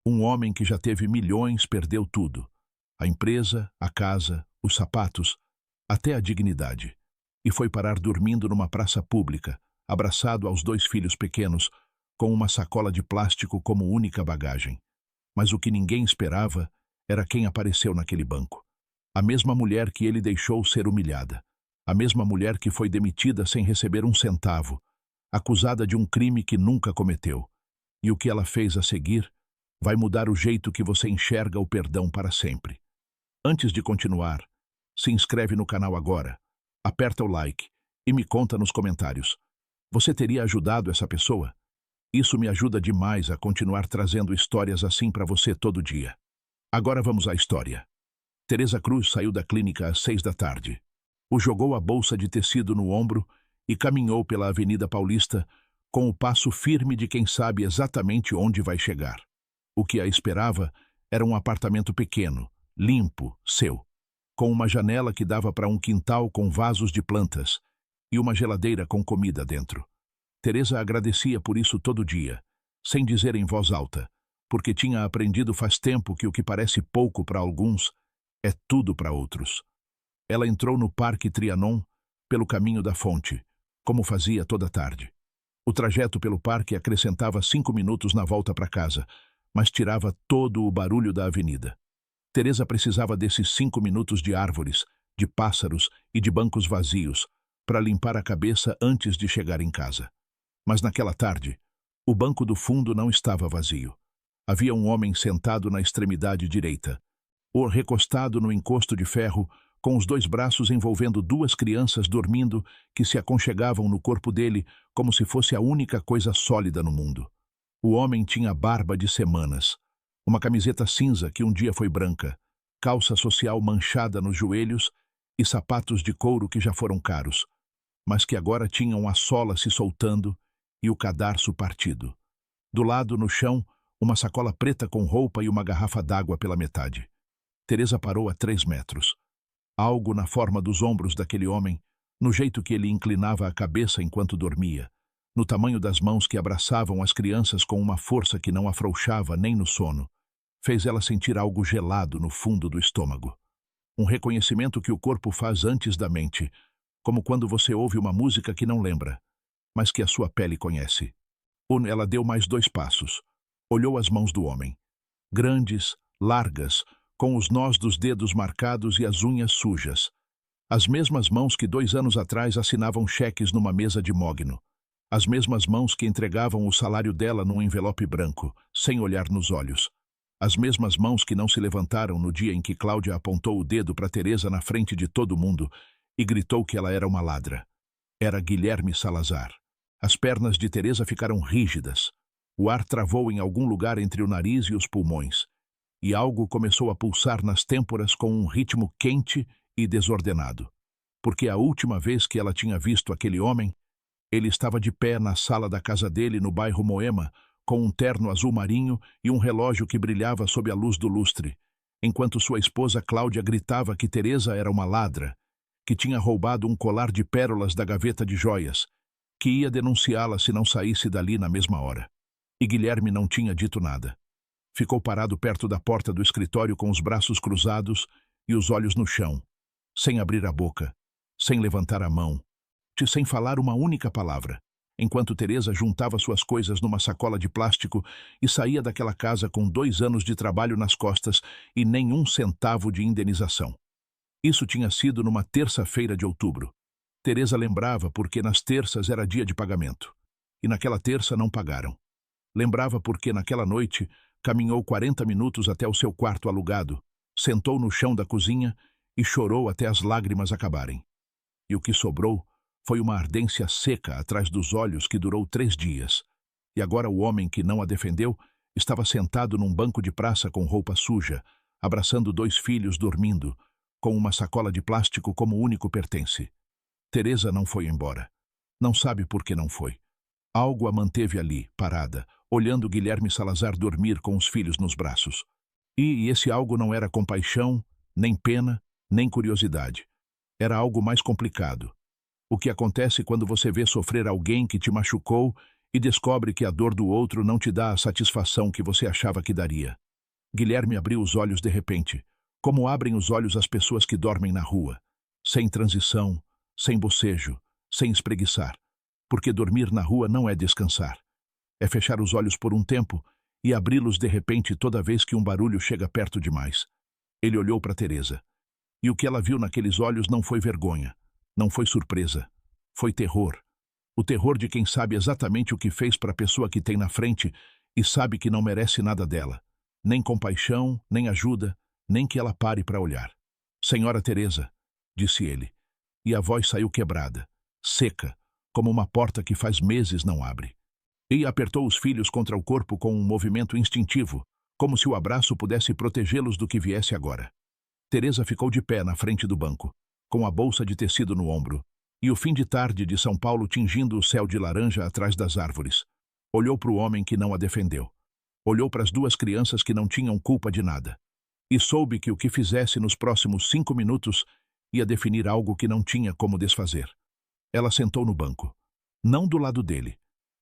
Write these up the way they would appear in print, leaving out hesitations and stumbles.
Um homem que já teve milhões perdeu tudo. A empresa, a casa, os sapatos, até a dignidade. E foi parar dormindo numa praça pública, abraçado aos 2 filhos pequenos, com uma sacola de plástico como única bagagem. Mas o que ninguém esperava era quem apareceu naquele banco. A mesma mulher que ele deixou ser humilhada. A mesma mulher que foi demitida sem receber um centavo, acusada de um crime que nunca cometeu. E o que ela fez a seguir vai mudar o jeito que você enxerga o perdão para sempre. Antes de continuar, se inscreve no canal agora, aperta o like e me conta nos comentários. Você teria ajudado essa pessoa? Isso me ajuda demais a continuar trazendo histórias assim para você todo dia. Agora vamos à história. Teresa Cruz saiu da clínica às 6 da tarde. Jogou a bolsa de tecido no ombro e caminhou pela Avenida Paulista com o passo firme de quem sabe exatamente onde vai chegar. O que a esperava era um apartamento pequeno, limpo, seu, com uma janela que dava para um quintal com vasos de plantas e uma geladeira com comida dentro. Teresa agradecia por isso todo dia, sem dizer em voz alta, porque tinha aprendido faz tempo que o que parece pouco para alguns é tudo para outros. Ela entrou no Parque Trianon pelo caminho da fonte, como fazia toda tarde. O trajeto pelo parque acrescentava 5 minutos na volta para casa, mas tirava todo o barulho da avenida. Teresa precisava desses 5 minutos de árvores, de pássaros e de bancos vazios para limpar a cabeça antes de chegar em casa. Mas naquela tarde, o banco do fundo não estava vazio. Havia um homem sentado na extremidade direita, ou recostado no encosto de ferro, com os 2 braços envolvendo 2 crianças dormindo que se aconchegavam no corpo dele como se fosse a única coisa sólida no mundo. O homem tinha barba de semanas, uma camiseta cinza que um dia foi branca, calça social manchada nos joelhos e sapatos de couro que já foram caros, mas que agora tinham a sola se soltando e o cadarço partido. Do lado, no chão, uma sacola preta com roupa e uma garrafa d'água pela metade. Teresa parou a 3 metros. Algo na forma dos ombros daquele homem, no jeito que ele inclinava a cabeça enquanto dormia, no tamanho das mãos que abraçavam as crianças com uma força que não afrouxava nem no sono, fez ela sentir algo gelado no fundo do estômago. Um reconhecimento que o corpo faz antes da mente, como quando você ouve uma música que não lembra, mas que a sua pele conhece. Ela deu mais 2 passos. Olhou as mãos do homem. Grandes, largas, com os nós dos dedos marcados e as unhas sujas. As mesmas mãos que 2 anos atrás assinavam cheques numa mesa de mogno. As mesmas mãos que entregavam o salário dela num envelope branco, sem olhar nos olhos. As mesmas mãos que não se levantaram no dia em que Cláudia apontou o dedo para Teresa na frente de todo mundo e gritou que ela era uma ladra. Era Guilherme Salazar. As pernas de Teresa ficaram rígidas. O ar travou em algum lugar entre o nariz e os pulmões, e algo começou a pulsar nas têmporas com um ritmo quente e desordenado. Porque a última vez que ela tinha visto aquele homem, ele estava de pé na sala da casa dele no bairro Moema, com um terno azul marinho e um relógio que brilhava sob a luz do lustre, enquanto sua esposa Cláudia gritava que Teresa era uma ladra, que tinha roubado um colar de pérolas da gaveta de joias, que ia denunciá-la se não saísse dali na mesma hora. E Guilherme não tinha dito nada. Ficou parado perto da porta do escritório com os braços cruzados e os olhos no chão, sem abrir a boca, sem levantar a mão, sem falar uma única palavra, enquanto Teresa juntava suas coisas numa sacola de plástico e saía daquela casa com 2 anos de trabalho nas costas e nem 1 centavo de indenização. Isso tinha sido numa terça-feira de outubro. Teresa lembrava porque nas terças era dia de pagamento, e naquela terça não pagaram. Lembrava porque naquela noite caminhou 40 minutos até o seu quarto alugado, sentou no chão da cozinha e chorou até as lágrimas acabarem. E o que sobrou foi uma ardência seca atrás dos olhos que durou 3 dias. E agora o homem que não a defendeu estava sentado num banco de praça com roupa suja, abraçando 2 filhos dormindo, com uma sacola de plástico como único pertence. Teresa não foi embora. Não sabe por que não foi. Algo a manteve ali, parada, olhando Guilherme Salazar dormir com os filhos nos braços. E esse algo não era compaixão, nem pena, nem curiosidade. Era algo mais complicado. O que acontece quando você vê sofrer alguém que te machucou e descobre que a dor do outro não te dá a satisfação que você achava que daria. Guilherme abriu os olhos de repente, como abrem os olhos as pessoas que dormem na rua, sem transição, sem bocejo, sem espreguiçar, porque dormir na rua não é descansar. É fechar os olhos por um tempo e abri-los de repente toda vez que um barulho chega perto demais. Ele olhou para Teresa, e o que ela viu naqueles olhos não foi vergonha, não foi surpresa, foi terror. O terror de quem sabe exatamente o que fez para a pessoa que tem na frente e sabe que não merece nada dela, nem compaixão, nem ajuda, nem que ela pare para olhar. Senhora Teresa, disse ele, e a voz saiu quebrada, seca, como uma porta que faz meses não abre. E apertou os filhos contra o corpo com um movimento instintivo, como se o abraço pudesse protegê-los do que viesse agora. Teresa ficou de pé na frente do banco, com a bolsa de tecido no ombro, e o fim de tarde de São Paulo tingindo o céu de laranja atrás das árvores. Olhou para o homem que não a defendeu. Olhou para as duas crianças que não tinham culpa de nada. E soube que o que fizesse nos próximos 5 minutos ia definir algo que não tinha como desfazer. Ela sentou no banco, não do lado dele,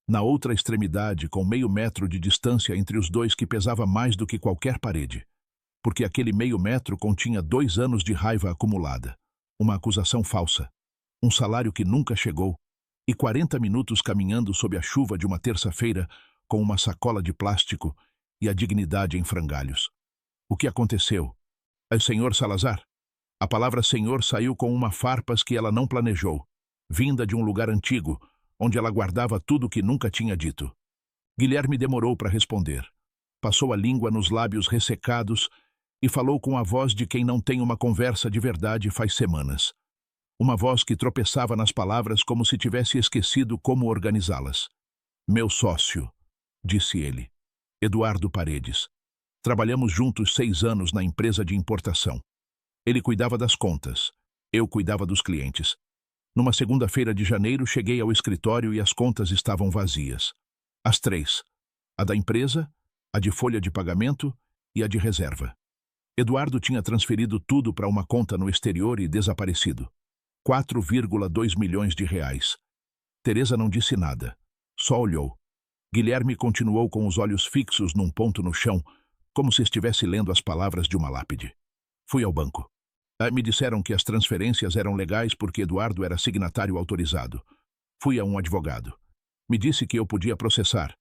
na outra extremidade, com meio metro de distância entre os dois que pesava mais do que qualquer parede, porque aquele meio metro continha 2 anos de raiva acumulada, uma acusação falsa, um salário que nunca chegou, e 40 minutos caminhando sob a chuva de uma terça-feira com uma sacola de plástico e a dignidade em frangalhos. O que aconteceu? É Senhor Salazar? A palavra senhor saiu com uma farpas que ela não planejou, vinda de um lugar antigo, onde ela guardava tudo que nunca tinha dito. Guilherme demorou para responder. Passou a língua nos lábios ressecados e falou com a voz de quem não tem uma conversa de verdade faz semanas. Uma voz que tropeçava nas palavras como se tivesse esquecido como organizá-las. Meu sócio, disse ele, Eduardo Paredes. Trabalhamos juntos 6 anos na empresa de importação. Ele cuidava das contas, eu cuidava dos clientes. Numa segunda-feira de janeiro, cheguei ao escritório e as contas estavam vazias. As 3. A da empresa, a de folha de pagamento e a de reserva. Eduardo tinha transferido tudo para uma conta no exterior e desaparecido. 4,2 milhões de reais. Teresa não disse nada, só olhou. Guilherme continuou com os olhos fixos num ponto no chão, como se estivesse lendo as palavras de uma lápide. Fui ao banco. Me disseram que as transferências eram legais porque Eduardo era signatário autorizado. Fui a um advogado. Me disse que eu podia processar,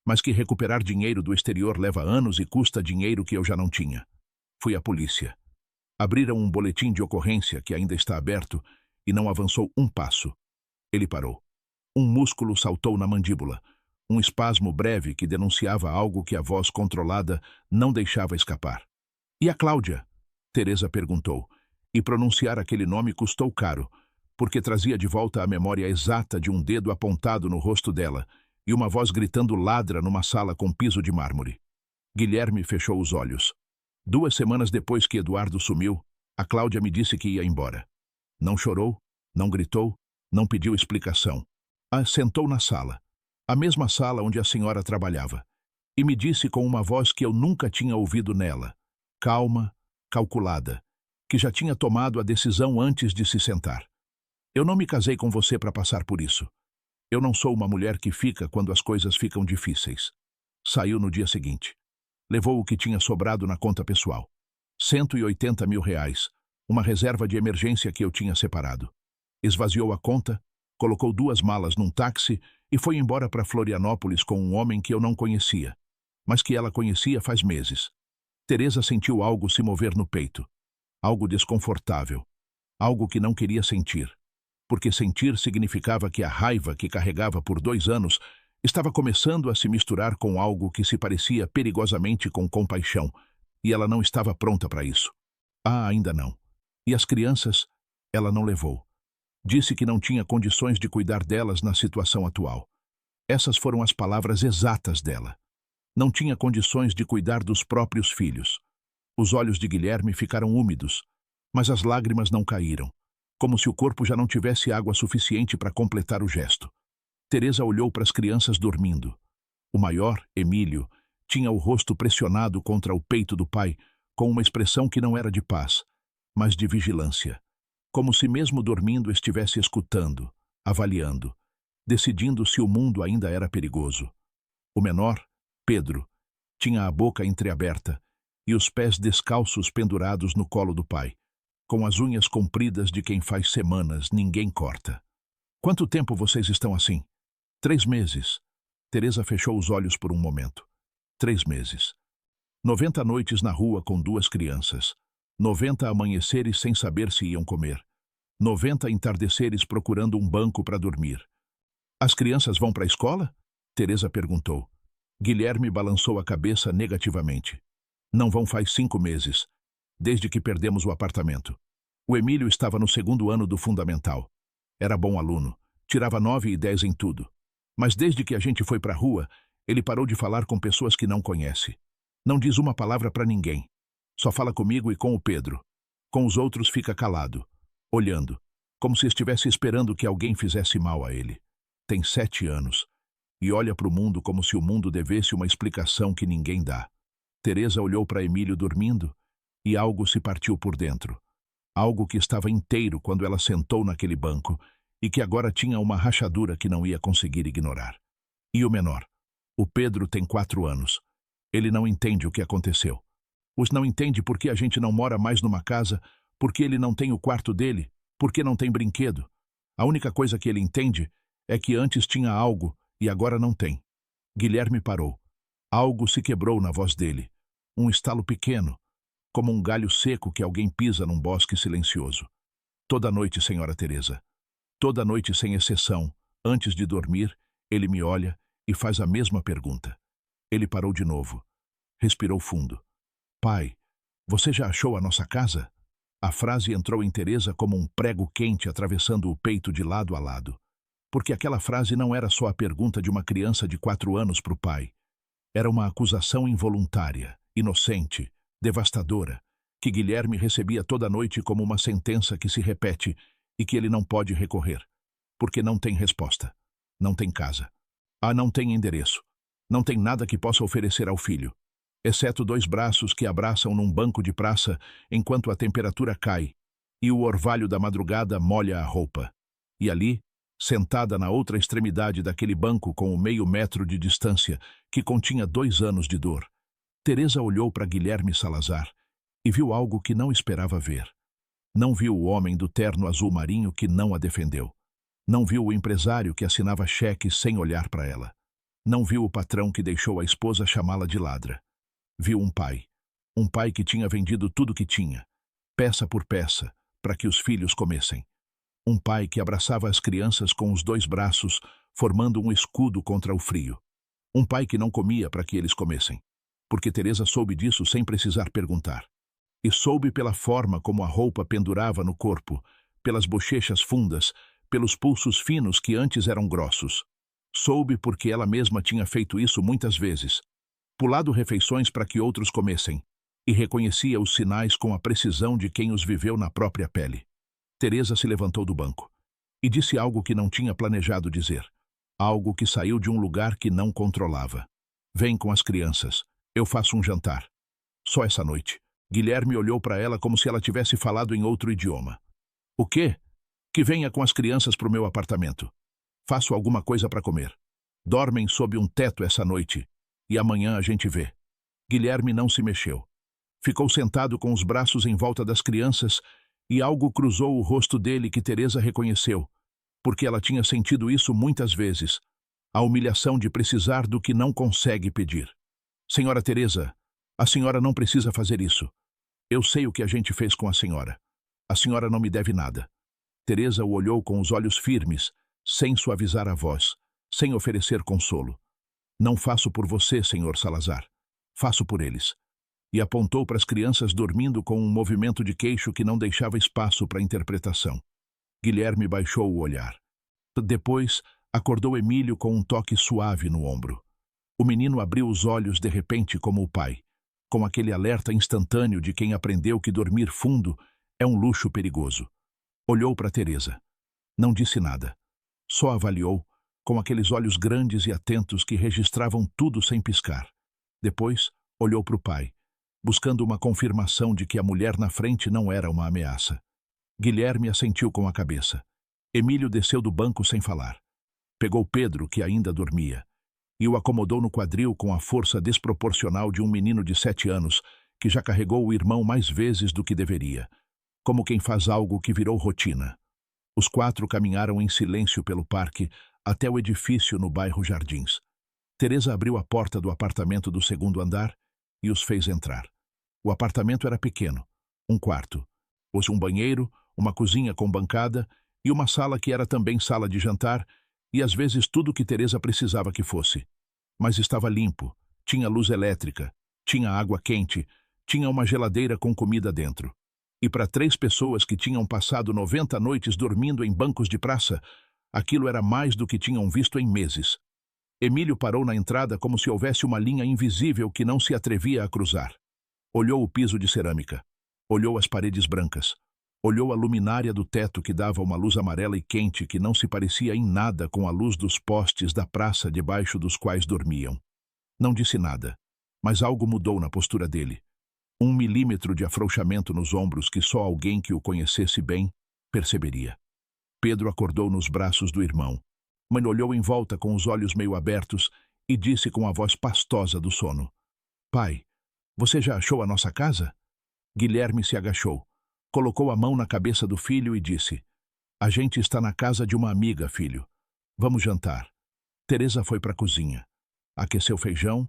mas que recuperar dinheiro do exterior leva anos e custa dinheiro que eu já não tinha. Fui à polícia. Abriram um boletim de ocorrência que ainda está aberto e não avançou um passo. Ele parou. Um músculo saltou na mandíbula, um espasmo breve que denunciava algo que a voz controlada não deixava escapar. E a Cláudia? Teresa perguntou. E pronunciar aquele nome custou caro, porque trazia de volta a memória exata de um dedo apontado no rosto dela e uma voz gritando ladra numa sala com piso de mármore. Guilherme fechou os olhos. 2 semanas depois que Eduardo sumiu, a Cláudia me disse que ia embora. Não chorou, não gritou, não pediu explicação. Sentou na sala, a mesma sala onde a senhora trabalhava, e me disse com uma voz que eu nunca tinha ouvido nela, calma, calculada, que já tinha tomado a decisão antes de se sentar. Eu não me casei com você para passar por isso. Eu não sou uma mulher que fica quando as coisas ficam difíceis. Saiu no dia seguinte. Levou o que tinha sobrado na conta pessoal. 180 mil reais, uma reserva de emergência que eu tinha separado. Esvaziou a conta, colocou 2 malas num táxi e foi embora para Florianópolis com um homem que eu não conhecia, mas que ela conhecia faz meses. Teresa sentiu algo se mover no peito. Algo desconfortável, algo que não queria sentir, porque sentir significava que a raiva que carregava por 2 anos estava começando a se misturar com algo que se parecia perigosamente com compaixão, e ela não estava pronta para isso. Ainda não. E as crianças, ela não levou. Disse que não tinha condições de cuidar delas na situação atual. Essas foram as palavras exatas dela. Não tinha condições de cuidar dos próprios filhos. Os olhos de Guilherme ficaram úmidos, mas as lágrimas não caíram, como se o corpo já não tivesse água suficiente para completar o gesto. Teresa olhou para as crianças dormindo. O maior, Emílio, tinha o rosto pressionado contra o peito do pai, com uma expressão que não era de paz, mas de vigilância, como se mesmo dormindo estivesse escutando, avaliando. decidindo se o mundo ainda era perigoso. O menor, Pedro, tinha a boca entreaberta e os pés descalços pendurados no colo do pai, com as unhas compridas de quem faz semanas ninguém corta. Quanto tempo vocês estão assim? 3 meses. Teresa fechou os olhos por um momento. 3 meses. 90 noites na rua com 2 crianças. 90 amanheceres sem saber se iam comer. 90 entardeceres procurando um banco para dormir. As crianças vão para a escola? Teresa perguntou. Guilherme balançou a cabeça negativamente. Não vão faz 5 meses, desde que perdemos o apartamento. O Emílio estava no 2º ano do fundamental. Era bom aluno, tirava 9 e 10 em tudo. Mas desde que a gente foi para a rua, ele parou de falar com pessoas que não conhece. Não diz uma palavra para ninguém. Só fala comigo e com o Pedro. Com os outros fica calado, olhando, como se estivesse esperando que alguém fizesse mal a ele. Tem 7 anos e olha para o mundo como se o mundo devesse uma explicação que ninguém dá. Teresa olhou para Emílio dormindo e algo se partiu por dentro. Algo que estava inteiro quando ela sentou naquele banco e que agora tinha uma rachadura que não ia conseguir ignorar. E o menor? O Pedro tem 4 anos. Ele não entende o que aconteceu. Os não entende por que a gente não mora mais numa casa, porque ele não tem o quarto dele, porque não tem brinquedo. A única coisa que ele entende é que antes tinha algo e agora não tem. Guilherme parou. Algo se quebrou na voz dele. Um estalo pequeno, como um galho seco que alguém pisa num bosque silencioso. Toda noite, senhora Teresa. Toda noite, sem exceção, antes de dormir, ele me olha e faz a mesma pergunta. Ele parou de novo. Respirou fundo. Pai, você já achou a nossa casa? A frase entrou em Teresa como um prego quente atravessando o peito de lado a lado. Porque aquela frase não era só a pergunta de uma criança de 4 anos para o pai. Era uma acusação involuntária, inocente, devastadora, que Guilherme recebia toda noite como uma sentença que se repete e que ele não pode recorrer, porque não tem resposta, não tem casa, não tem endereço, não tem nada que possa oferecer ao filho, exceto 2 braços que abraçam num banco de praça enquanto a temperatura cai e o orvalho da madrugada molha a roupa. E ali, sentada na outra extremidade daquele banco com 0,5 metro de distância, que continha 2 anos de dor, Teresa olhou para Guilherme Salazar e viu algo que não esperava ver. Não viu o homem do terno azul marinho que não a defendeu. Não viu o empresário que assinava cheques sem olhar para ela. Não viu o patrão que deixou a esposa chamá-la de ladra. Viu um pai que tinha vendido tudo que tinha, peça por peça, para que os filhos comessem. Um pai que abraçava as crianças com os 2 braços, formando um escudo contra o frio. Um pai que não comia para que eles comessem, porque Teresa soube disso sem precisar perguntar. E soube pela forma como a roupa pendurava no corpo, pelas bochechas fundas, pelos pulsos finos que antes eram grossos. Soube porque ela mesma tinha feito isso muitas vezes, pulado refeições para que outros comessem, e reconhecia os sinais com a precisão de quem os viveu na própria pele. Teresa se levantou do banco e disse algo que não tinha planejado dizer, algo que saiu de um lugar que não controlava. Vem com as crianças, eu faço um jantar. Só essa noite. Guilherme olhou para ela como se ela tivesse falado em outro idioma. O quê? Que venha com as crianças para o meu apartamento. Faço alguma coisa para comer. Dormem sob um teto essa noite e amanhã a gente vê. Guilherme não se mexeu. Ficou sentado com os braços em volta das crianças e algo cruzou o rosto dele que Teresa reconheceu, porque ela tinha sentido isso muitas vezes, a humilhação de precisar do que não consegue pedir. Senhora Teresa, a senhora não precisa fazer isso. Eu sei o que a gente fez com a senhora. A senhora não me deve nada. Teresa o olhou com os olhos firmes, sem suavizar a voz, sem oferecer consolo. Não faço por você, senhor Salazar. Faço por eles. E apontou para as crianças dormindo com um movimento de queixo que não deixava espaço para interpretação. Guilherme baixou o olhar. Depois, acordou Emílio com um toque suave no ombro. O menino abriu os olhos de repente como o pai, com aquele alerta instantâneo de quem aprendeu que dormir fundo é um luxo perigoso. Olhou para Teresa. Não disse nada. Só avaliou, com aqueles olhos grandes e atentos que registravam tudo sem piscar. Depois, olhou para o pai, buscando uma confirmação de que a mulher na frente não era uma ameaça. Guilherme assentiu com a cabeça. Emílio desceu do banco sem falar. Pegou Pedro, que ainda dormia, e o acomodou no quadril com a força desproporcional de um menino de 7 anos que já carregou o irmão mais vezes do que deveria, como quem faz algo que virou rotina. Os 4 caminharam em silêncio pelo parque até o edifício no bairro Jardins. Teresa abriu a porta do apartamento do 2º andar e os fez entrar. O apartamento era pequeno, um quarto, um banheiro, uma cozinha com bancada e uma sala que era também sala de jantar e às vezes tudo o que Teresa precisava que fosse. Mas estava limpo, tinha luz elétrica, tinha água quente, tinha uma geladeira com comida dentro. E para 3 pessoas que tinham passado 90 noites dormindo em bancos de praça, aquilo era mais do que tinham visto em meses. Emílio parou na entrada como se houvesse uma linha invisível que não se atrevia a cruzar. Olhou o piso de cerâmica, olhou as paredes brancas, olhou a luminária do teto que dava uma luz amarela e quente que não se parecia em nada com a luz dos postes da praça debaixo dos quais dormiam. Não disse nada, mas algo mudou na postura dele. 1 milímetro de afrouxamento nos ombros que só alguém que o conhecesse bem perceberia. Pedro acordou nos braços do irmão, mas olhou em volta com os olhos meio abertos e disse com a voz pastosa do sono: "Pai, você já achou a nossa casa?" Guilherme se agachou, colocou a mão na cabeça do filho e disse: "A gente está na casa de uma amiga, filho. Vamos jantar." Teresa foi para a cozinha. Aqueceu feijão,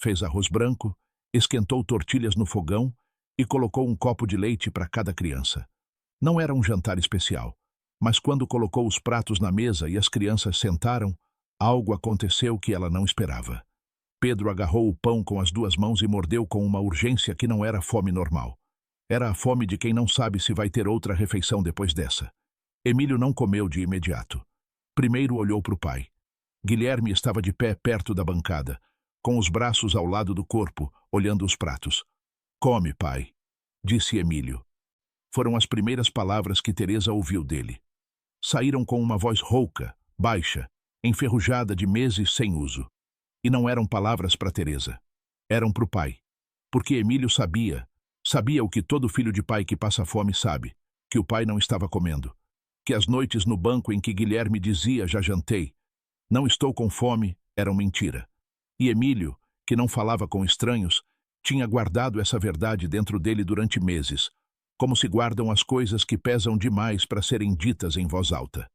fez arroz branco, esquentou tortilhas no fogão e colocou um copo de leite para cada criança. Não era um jantar especial, mas quando colocou os pratos na mesa e as crianças sentaram, algo aconteceu que ela não esperava. Pedro agarrou o pão com as 2 mãos e mordeu com uma urgência que não era fome normal. Era a fome de quem não sabe se vai ter outra refeição depois dessa. Emílio não comeu de imediato. Primeiro olhou para o pai. Guilherme estava de pé perto da bancada, com os braços ao lado do corpo, olhando os pratos. "Come, pai", disse Emílio. Foram as primeiras palavras que Teresa ouviu dele. Saíram com uma voz rouca, baixa, enferrujada de meses sem uso. E não eram palavras para Teresa. Eram para o pai. Porque Emílio sabia o que todo filho de pai que passa fome sabe, que o pai não estava comendo. Que as noites no banco em que Guilherme dizia "já jantei", "não estou com fome", eram mentira. E Emílio, que não falava com estranhos, tinha guardado essa verdade dentro dele durante meses, como se guardam as coisas que pesam demais para serem ditas em voz alta.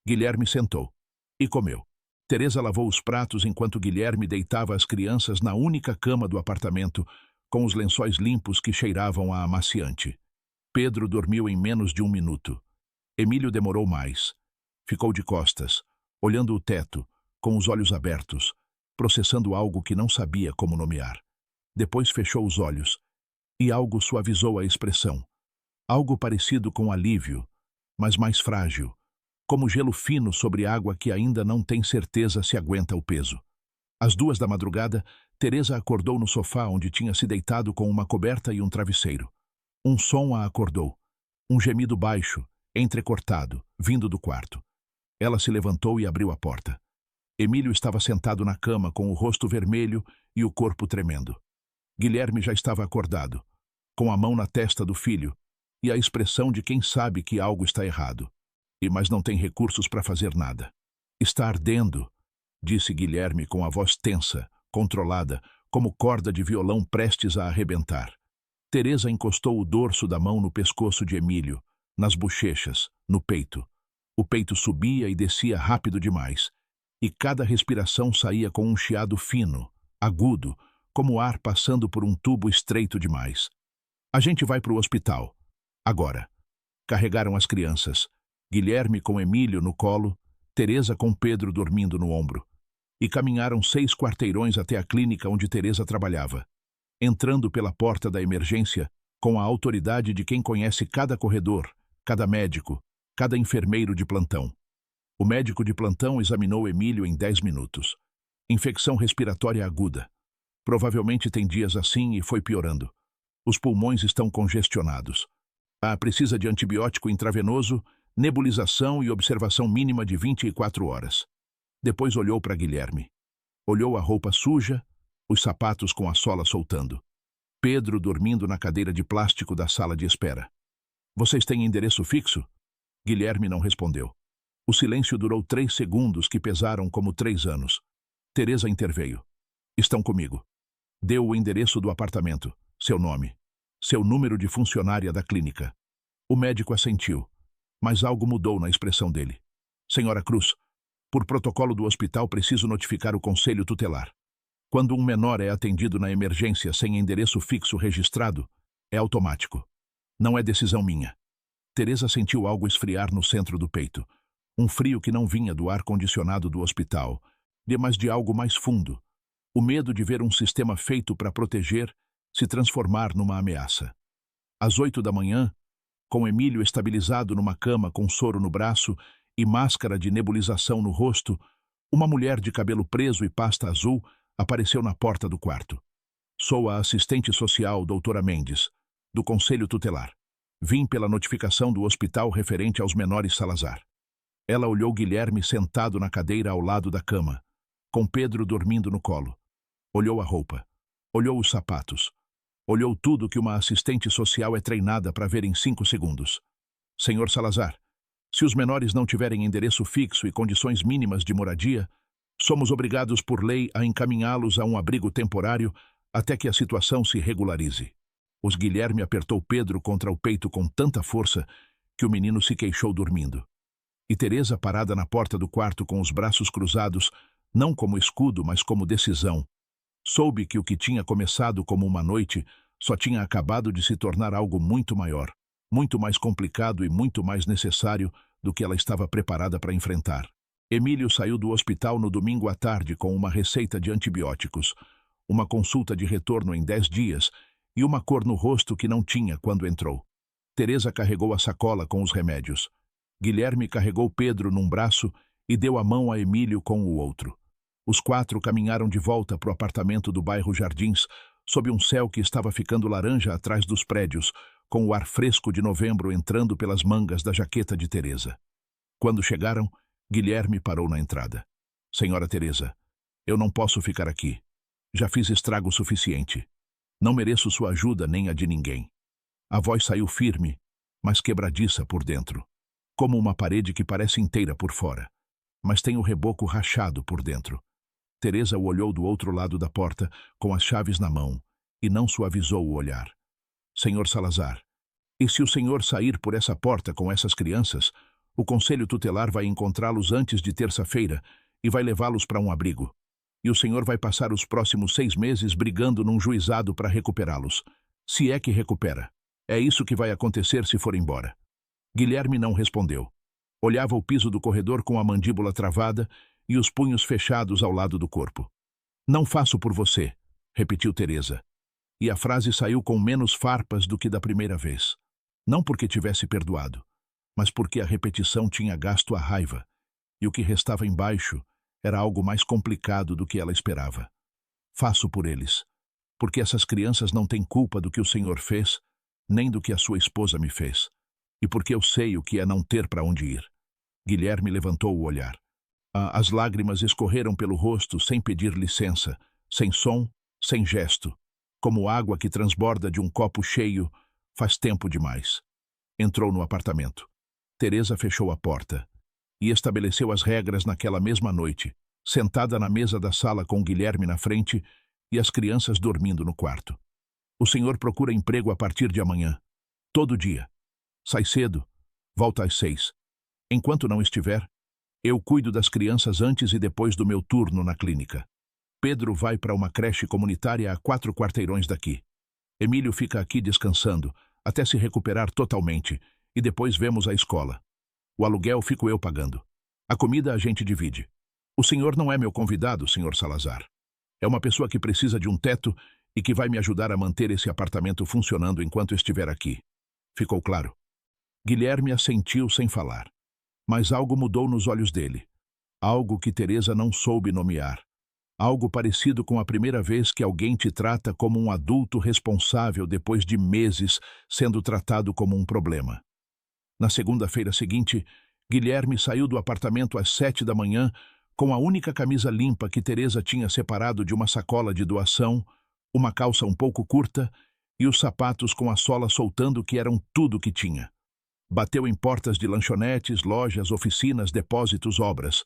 Guilherme sentou e comeu. Teresa lavou os pratos enquanto Guilherme deitava as crianças na única cama do apartamento, com os lençóis limpos que cheiravam a amaciante. Pedro dormiu em menos de 1 minuto. Emílio demorou mais. Ficou de costas, olhando o teto, com os olhos abertos, processando algo que não sabia como nomear. Depois fechou os olhos, e algo suavizou a expressão. Algo parecido com alívio, mas mais frágil, como gelo fino sobre água que ainda não tem certeza se aguenta o peso. Às 2 da madrugada, Teresa acordou no sofá onde tinha se deitado com uma coberta e um travesseiro. Um som a acordou, um gemido baixo, entrecortado, vindo do quarto. Ela se levantou e abriu a porta. Emílio estava sentado na cama com o rosto vermelho e o corpo tremendo. Guilherme já estava acordado, com a mão na testa do filho e a expressão de quem sabe que algo está errado, mas não tem recursos para fazer nada. "Está ardendo", disse Guilherme com a voz tensa, controlada, como corda de violão prestes a arrebentar. Teresa encostou o dorso da mão no pescoço de Emílio, nas bochechas, no peito. O peito subia e descia rápido demais, e cada respiração saía com um chiado fino, agudo, como ar passando por um tubo estreito demais. "A gente vai para o hospital. Agora." Carregaram as crianças, Guilherme com Emílio no colo, Teresa com Pedro dormindo no ombro, e caminharam 6 quarteirões até a clínica onde Teresa trabalhava, entrando pela porta da emergência com a autoridade de quem conhece cada corredor, cada médico, cada enfermeiro de plantão. O médico de plantão examinou Emílio em 10 minutos. Infecção respiratória aguda. Provavelmente tem dias assim e foi piorando. Os pulmões estão congestionados. Precisa de antibiótico intravenoso, nebulização e observação mínima de 24 horas. Depois olhou para Guilherme. Olhou a roupa suja, os sapatos com a sola soltando. Pedro dormindo na cadeira de plástico da sala de espera. "Vocês têm endereço fixo?" Guilherme não respondeu. O silêncio durou 3 segundos que pesaram como 3 anos. Teresa interveio. Estão comigo. Deu o endereço do apartamento, seu nome, seu número de funcionária da clínica. O médico assentiu, mas algo mudou na expressão dele. Senhora Cruz, por protocolo do hospital preciso notificar o conselho tutelar. Quando um menor é atendido na emergência sem endereço fixo registrado, é automático. Não é decisão minha. Teresa sentiu algo esfriar no centro do peito. Um frio que não vinha do ar-condicionado do hospital, mas de algo mais fundo. O medo de ver um sistema feito para proteger se transformar numa ameaça. Às 8 da manhã, com Emílio estabilizado numa cama com soro no braço e máscara de nebulização no rosto, uma mulher de cabelo preso e pasta azul apareceu na porta do quarto. Sou a assistente social, doutora Mendes, do Conselho Tutelar. Vim pela notificação do hospital referente aos menores Salazar. Ela olhou Guilherme sentado na cadeira ao lado da cama, com Pedro dormindo no colo. Olhou a roupa. Olhou os sapatos. Olhou tudo que uma assistente social é treinada para ver em 5 segundos. Senhor Salazar, se os menores não tiverem endereço fixo e condições mínimas de moradia, somos obrigados por lei a encaminhá-los a um abrigo temporário até que a situação se regularize. Os Guilherme apertou Pedro contra o peito com tanta força que o menino se queixou dormindo. E Teresa, parada na porta do quarto com os braços cruzados, não como escudo, mas como decisão, soube que o que tinha começado como uma noite só tinha acabado de se tornar algo muito maior, muito mais complicado e muito mais necessário do que ela estava preparada para enfrentar. Emílio saiu do hospital no domingo à tarde com uma receita de antibióticos, uma consulta de retorno em 10 dias e uma cor no rosto que não tinha quando entrou. Teresa carregou a sacola com os remédios. Guilherme carregou Pedro num braço e deu a mão a Emílio com o outro. Os 4 caminharam de volta para o apartamento do bairro Jardins, sob um céu que estava ficando laranja atrás dos prédios, com o ar fresco de novembro entrando pelas mangas da jaqueta de Teresa. Quando chegaram, Guilherme parou na entrada. Senhora Teresa, eu não posso ficar aqui. Já fiz estrago suficiente. Não mereço sua ajuda nem a de ninguém. A voz saiu firme, mas quebradiça por dentro, como uma parede que parece inteira por fora, mas tem o reboco rachado por dentro. Teresa o olhou do outro lado da porta, com as chaves na mão, e não suavizou o olhar. Senhor Salazar, e se o senhor sair por essa porta com essas crianças, o Conselho Tutelar vai encontrá-los antes de terça-feira e vai levá-los para um abrigo. E o senhor vai passar os próximos 6 meses brigando num juizado para recuperá-los. Se é que recupera. É isso que vai acontecer se for embora. Guilherme não respondeu. Olhava o piso do corredor com a mandíbula travada e os punhos fechados ao lado do corpo. Não faço por você, repetiu Teresa. E a frase saiu com menos farpas do que da primeira vez. Não porque tivesse perdoado, mas porque a repetição tinha gasto a raiva, e o que restava embaixo era algo mais complicado do que ela esperava. Faço por eles, porque essas crianças não têm culpa do que o senhor fez, nem do que a sua esposa me fez, e porque eu sei o que é não ter para onde ir. Guilherme levantou o olhar. As lágrimas escorreram pelo rosto sem pedir licença, sem som, sem gesto, como água que transborda de um copo cheio faz tempo demais. Entrou no apartamento. Teresa fechou a porta e estabeleceu as regras naquela mesma noite, sentada na mesa da sala com Guilherme na frente e as crianças dormindo no quarto. O senhor procura emprego a partir de amanhã. Todo dia. Sai cedo, volta às 6. Enquanto não estiver, eu cuido das crianças antes e depois do meu turno na clínica. Pedro vai para uma creche comunitária a 4 quarteirões daqui. Emílio fica aqui descansando, até se recuperar totalmente, e depois vemos a escola. O aluguel fico eu pagando. A comida a gente divide. O senhor não é meu convidado, senhor Salazar. É uma pessoa que precisa de um teto e que vai me ajudar a manter esse apartamento funcionando enquanto estiver aqui. Ficou claro? Guilherme assentiu sem falar. Mas algo mudou nos olhos dele. Algo que Teresa não soube nomear. Algo parecido com a primeira vez que alguém te trata como um adulto responsável depois de meses sendo tratado como um problema. Na segunda-feira seguinte, Guilherme saiu do apartamento às 7 da manhã com a única camisa limpa que Teresa tinha separado de uma sacola de doação, uma calça um pouco curta e os sapatos com a sola soltando que eram tudo que tinha. Bateu em portas de lanchonetes, lojas, oficinas, depósitos, obras.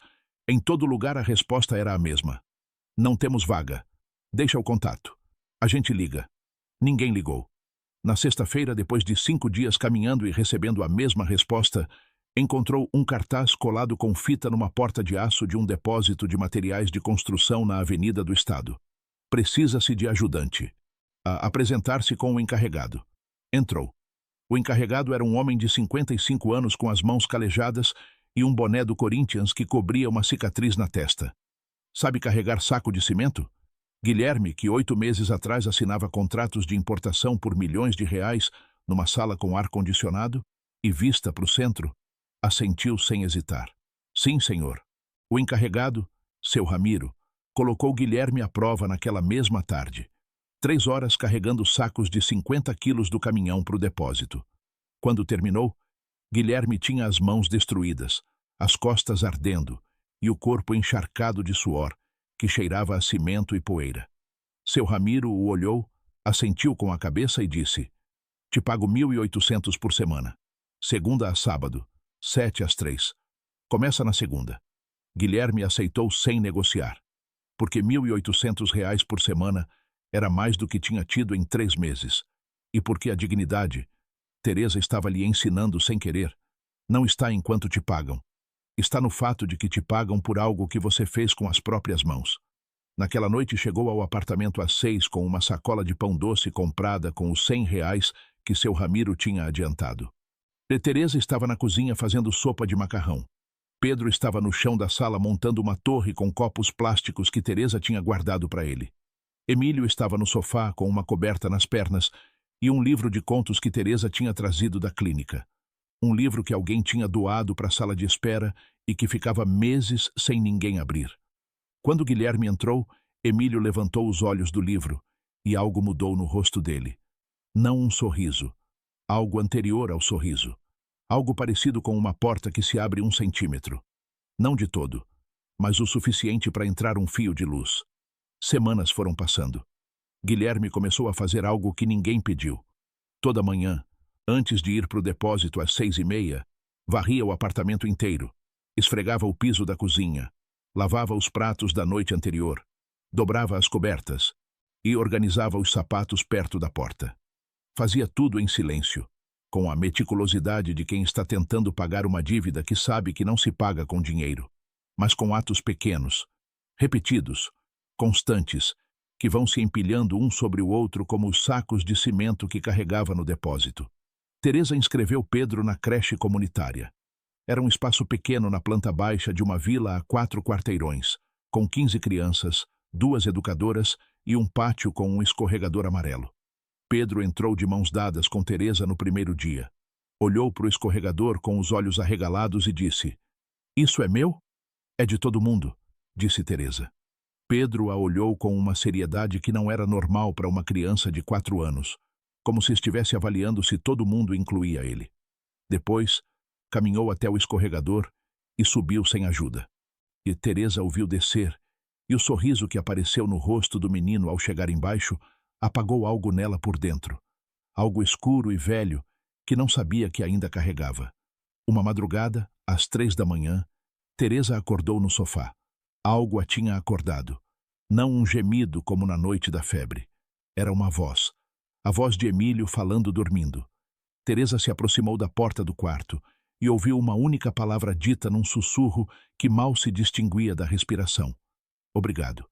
Em todo lugar a resposta era a mesma. Não temos vaga. Deixa o contato. A gente liga. Ninguém ligou. Na sexta-feira, depois de 5 dias caminhando e recebendo a mesma resposta, encontrou um cartaz colado com fita numa porta de aço de um depósito de materiais de construção na Avenida do Estado. Precisa-se de ajudante. A apresentar-se com o encarregado. Entrou. O encarregado era um homem de 55 anos com as mãos calejadas e um boné do Corinthians que cobria uma cicatriz na testa. Sabe carregar saco de cimento? Guilherme, que 8 meses atrás assinava contratos de importação por milhões de reais numa sala com ar-condicionado e vista para o centro, assentiu sem hesitar. Sim, senhor. O encarregado, seu Ramiro, colocou Guilherme à prova naquela mesma tarde. 3 horas carregando sacos de 50 quilos do caminhão para o depósito. Quando terminou, Guilherme tinha as mãos destruídas, as costas ardendo e o corpo encharcado de suor, que cheirava a cimento e poeira. Seu Ramiro o olhou, assentiu com a cabeça e disse: Te pago 1.800 por semana. Segunda a sábado, 7 às 3. Começa na segunda. Guilherme aceitou sem negociar, porque 1.800 reais por semana era mais do que tinha tido em 3 meses, e porque a dignidade, Teresa estava lhe ensinando sem querer, não está em quanto te pagam. Está no fato de que te pagam por algo que você fez com as próprias mãos. Naquela noite chegou ao apartamento às 6 com uma sacola de pão doce comprada com os 100 reais que seu Ramiro tinha adiantado. Teresa estava na cozinha fazendo sopa de macarrão. Pedro estava no chão da sala montando uma torre com copos plásticos que Teresa tinha guardado para ele. Emílio estava no sofá com uma coberta nas pernas e um livro de contos que Teresa tinha trazido da clínica. Um livro que alguém tinha doado para a sala de espera e que ficava meses sem ninguém abrir. Quando Guilherme entrou, Emílio levantou os olhos do livro e algo mudou no rosto dele. Não um sorriso, algo anterior ao sorriso. Algo parecido com uma porta que se abre 1 centímetro. Não de todo, mas o suficiente para entrar um fio de luz. Semanas foram passando. Guilherme começou a fazer algo que ninguém pediu. Toda manhã, antes de ir para o depósito às 6h30, varria o apartamento inteiro, esfregava o piso da cozinha, lavava os pratos da noite anterior, dobrava as cobertas e organizava os sapatos perto da porta. Fazia tudo em silêncio, com a meticulosidade de quem está tentando pagar uma dívida que sabe que não se paga com dinheiro, mas com atos pequenos, repetidos, constantes, que vão se empilhando um sobre o outro como os sacos de cimento que carregava no depósito. Teresa inscreveu Pedro na creche comunitária. Era um espaço pequeno na planta baixa de uma vila a 4 quarteirões, com 15 crianças, 2 educadoras e um pátio com um escorregador amarelo. Pedro entrou de mãos dadas com Teresa no primeiro dia. Olhou para o escorregador com os olhos arregalados e disse: Isso é meu? É de todo mundo, disse Teresa. Pedro a olhou com uma seriedade que não era normal para uma criança de 4 anos, como se estivesse avaliando se todo mundo incluía ele. Depois, caminhou até o escorregador e subiu sem ajuda. E Teresa o viu descer, e o sorriso que apareceu no rosto do menino ao chegar embaixo apagou algo nela por dentro, algo escuro e velho que não sabia que ainda carregava. Uma madrugada, às 3 da manhã, Teresa acordou no sofá. Algo a tinha acordado. Não um gemido como na noite da febre. Era uma voz. A voz de Emílio falando dormindo. Teresa se aproximou da porta do quarto e ouviu uma única palavra dita num sussurro que mal se distinguia da respiração. Obrigado.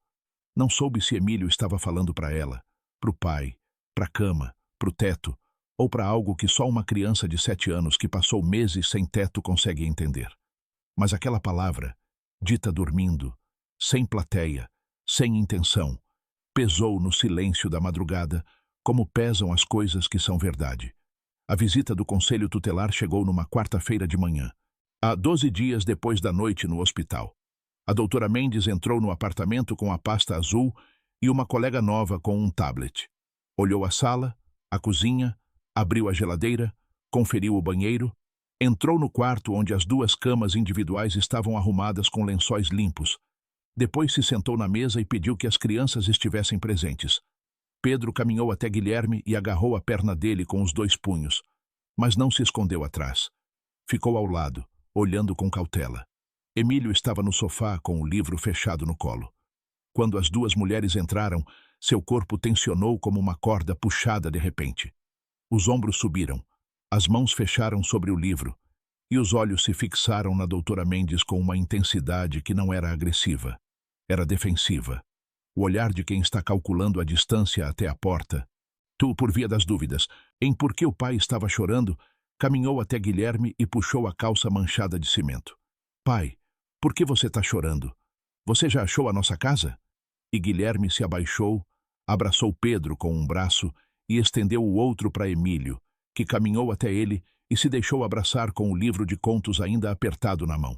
Não soube se Emílio estava falando para ela, para o pai, para a cama, para o teto, ou para algo que só uma criança de 7 anos que passou meses sem teto consegue entender. Mas aquela palavra, dita dormindo, sem plateia, sem intenção, pesou no silêncio da madrugada, como pesam as coisas que são verdade. A visita do conselho tutelar chegou numa quarta-feira de manhã, há 12 dias depois da noite no hospital. A doutora Mendes entrou no apartamento com a pasta azul e uma colega nova com um tablet. Olhou a sala, a cozinha, abriu a geladeira, conferiu o banheiro, entrou no quarto onde as 2 camas individuais estavam arrumadas com lençóis limpos. Depois se sentou na mesa e pediu que as crianças estivessem presentes. Pedro caminhou até Guilherme e agarrou a perna dele com os 2 punhos, mas não se escondeu atrás. Ficou ao lado, olhando com cautela. Emílio estava no sofá com o livro fechado no colo. Quando as duas mulheres entraram, seu corpo tensionou como uma corda puxada de repente. Os ombros subiram, as mãos fecharam sobre o livro, e os olhos se fixaram na doutora Mendes com uma intensidade que não era agressiva. Era defensiva. O olhar de quem está calculando a distância até a porta. Tu, por via das dúvidas, em por que o pai estava chorando, caminhou até Guilherme e puxou a calça manchada de cimento. Pai, por que você está chorando? Você já achou a nossa casa? E Guilherme se abaixou, abraçou Pedro com um braço e estendeu o outro para Emílio, que caminhou até ele e se deixou abraçar com o livro de contos ainda apertado na mão.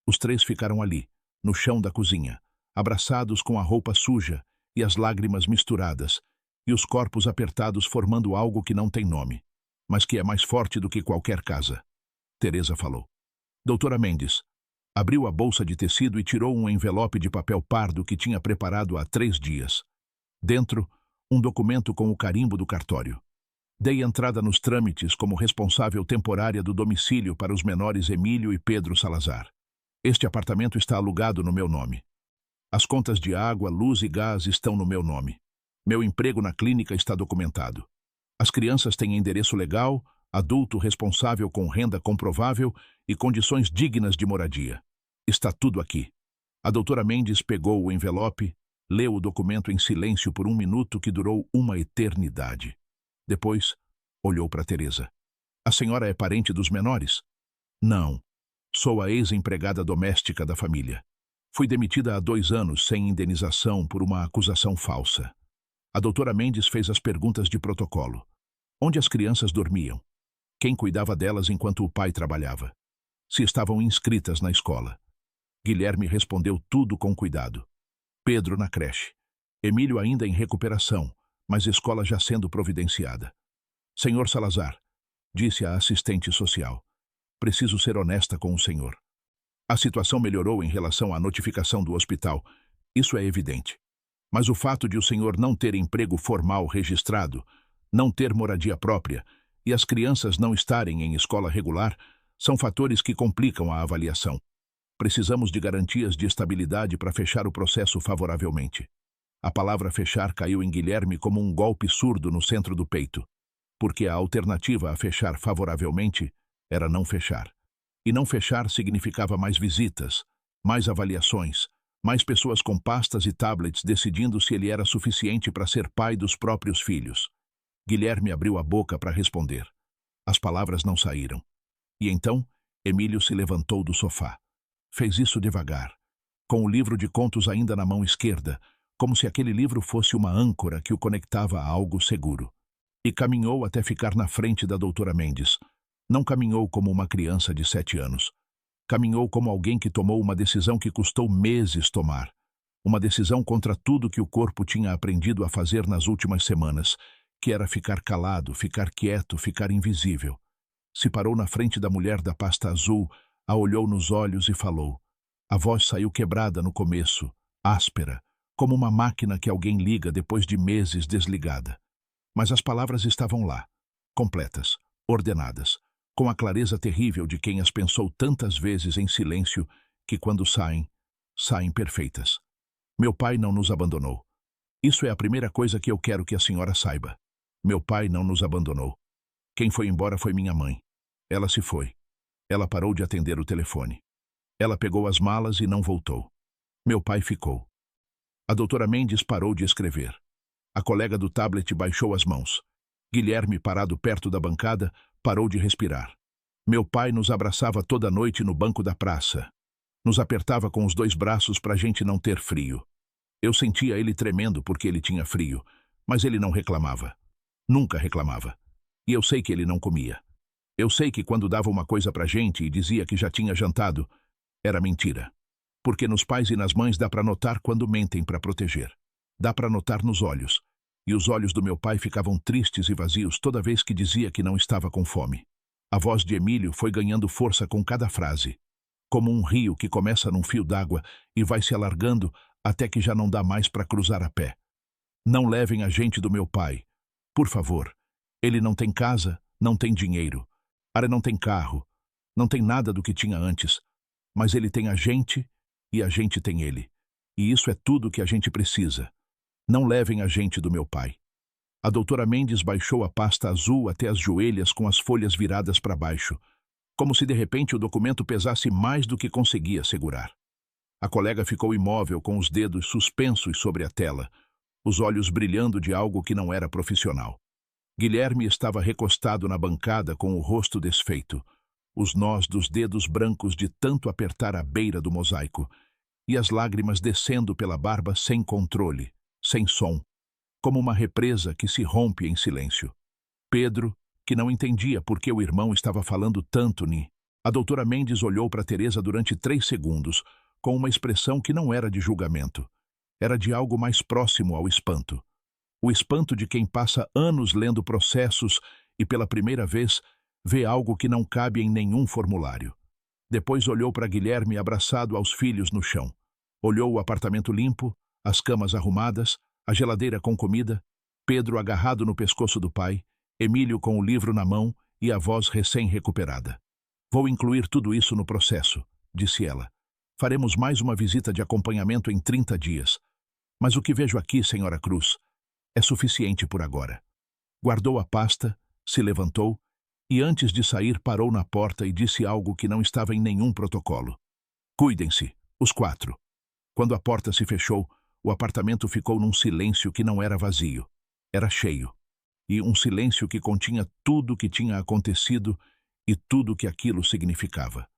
Os três ficaram ali, no chão da cozinha, abraçados com a roupa suja e as lágrimas misturadas, e os corpos apertados formando algo que não tem nome, mas que é mais forte do que qualquer casa. Teresa falou. Doutora Mendes abriu a bolsa de tecido e tirou um envelope de papel pardo que tinha preparado há 3 dias. Dentro, um documento com o carimbo do cartório. Dei entrada nos trâmites como responsável temporária do domicílio para os menores Emílio e Pedro Salazar. Este apartamento está alugado no meu nome. As contas de água, luz e gás estão no meu nome. Meu emprego na clínica está documentado. As crianças têm endereço legal, adulto responsável com renda comprovável e condições dignas de moradia. Está tudo aqui. A doutora Mendes pegou o envelope, leu o documento em silêncio por 1 minuto que durou uma eternidade. Depois, olhou para Teresa. A senhora é parente dos menores? Não. Sou a ex-empregada doméstica da família. Fui demitida há 2 anos sem indenização por uma acusação falsa. A doutora Mendes fez as perguntas de protocolo. Onde as crianças dormiam? Quem cuidava delas enquanto o pai trabalhava? Se estavam inscritas na escola. Guilherme respondeu tudo com cuidado. Pedro na creche. Emílio ainda em recuperação, mas escola já sendo providenciada. Senhor Salazar, disse a assistente social, preciso ser honesta com o senhor. A situação melhorou em relação à notificação do hospital, isso é evidente. Mas o fato de o senhor não ter emprego formal registrado, não ter moradia própria e as crianças não estarem em escola regular são fatores que complicam a avaliação. Precisamos de garantias de estabilidade para fechar o processo favoravelmente. A palavra fechar caiu em Guilherme como um golpe surdo no centro do peito, porque a alternativa a fechar favoravelmente era não fechar. E não fechar significava mais visitas, mais avaliações, mais pessoas com pastas e tablets decidindo se ele era suficiente para ser pai dos próprios filhos. Guilherme abriu a boca para responder. As palavras não saíram. E então, Emílio se levantou do sofá. Fez isso devagar, com o livro de contos ainda na mão esquerda, como se aquele livro fosse uma âncora que o conectava a algo seguro. E caminhou até ficar na frente da doutora Mendes. Não caminhou como uma criança de 7 anos. Caminhou como alguém que tomou uma decisão que custou meses tomar. Uma decisão contra tudo que o corpo tinha aprendido a fazer nas últimas semanas, que era ficar calado, ficar quieto, ficar invisível. Se parou na frente da mulher da pasta azul, a olhou nos olhos e falou. A voz saiu quebrada no começo, áspera, como uma máquina que alguém liga depois de meses desligada. Mas as palavras estavam lá, completas, ordenadas, com a clareza terrível de quem as pensou tantas vezes em silêncio que quando saem, saem perfeitas. Meu pai não nos abandonou. Isso é a primeira coisa que eu quero que a senhora saiba. Meu pai não nos abandonou. Quem foi embora foi minha mãe. Ela se foi. Ela parou de atender o telefone. Ela pegou as malas e não voltou. Meu pai ficou. A doutora Mendes parou de escrever. A colega do tablet baixou as mãos. Guilherme, parado perto da bancada, parou de respirar. Meu pai nos abraçava toda noite no banco da praça. Nos apertava com os 2 braços para a gente não ter frio. Eu sentia ele tremendo porque ele tinha frio, mas ele não reclamava. Nunca reclamava. E eu sei que ele não comia. Eu sei que quando dava uma coisa pra gente e dizia que já tinha jantado, era mentira. Porque nos pais e nas mães dá pra notar quando mentem pra proteger. Dá pra notar nos olhos. E os olhos do meu pai ficavam tristes e vazios toda vez que dizia que não estava com fome. A voz de Emílio foi ganhando força com cada frase. Como um rio que começa num fio d'água e vai se alargando até que já não dá mais pra cruzar a pé. Não levem a gente do meu pai. Por favor. Ele não tem casa, não tem dinheiro. Ara não tem carro. Não tem nada do que tinha antes, mas ele tem a gente e a gente tem ele. E isso é tudo que a gente precisa. Não levem a gente do meu pai. A doutora Mendes baixou a pasta azul até as joelhas com as folhas viradas para baixo, como se de repente o documento pesasse mais do que conseguia segurar. A colega ficou imóvel com os dedos suspensos sobre a tela, os olhos brilhando de algo que não era profissional. Guilherme estava recostado na bancada com o rosto desfeito, os nós dos dedos brancos de tanto apertar a beira do mosaico, e as lágrimas descendo pela barba sem controle, sem som, como uma represa que se rompe em silêncio. Pedro, que não entendia por que o irmão estava falando tanto ni. A doutora Mendes olhou para Teresa durante 3 segundos, com uma expressão que não era de julgamento. Era de algo mais próximo ao espanto. O espanto de quem passa anos lendo processos e, pela primeira vez, vê algo que não cabe em nenhum formulário. Depois olhou para Guilherme abraçado aos filhos no chão. Olhou o apartamento limpo, as camas arrumadas, a geladeira com comida, Pedro agarrado no pescoço do pai, Emílio com o livro na mão e a voz recém-recuperada. Vou incluir tudo isso no processo, disse ela. Faremos mais uma visita de acompanhamento em 30 dias. Mas o que vejo aqui, senhora Cruz, é suficiente por agora. Guardou a pasta, se levantou e antes de sair parou na porta e disse algo que não estava em nenhum protocolo. Cuidem-se, os 4. Quando a porta se fechou, o apartamento ficou num silêncio que não era vazio, era cheio. E um silêncio que continha tudo o que tinha acontecido e tudo o que aquilo significava.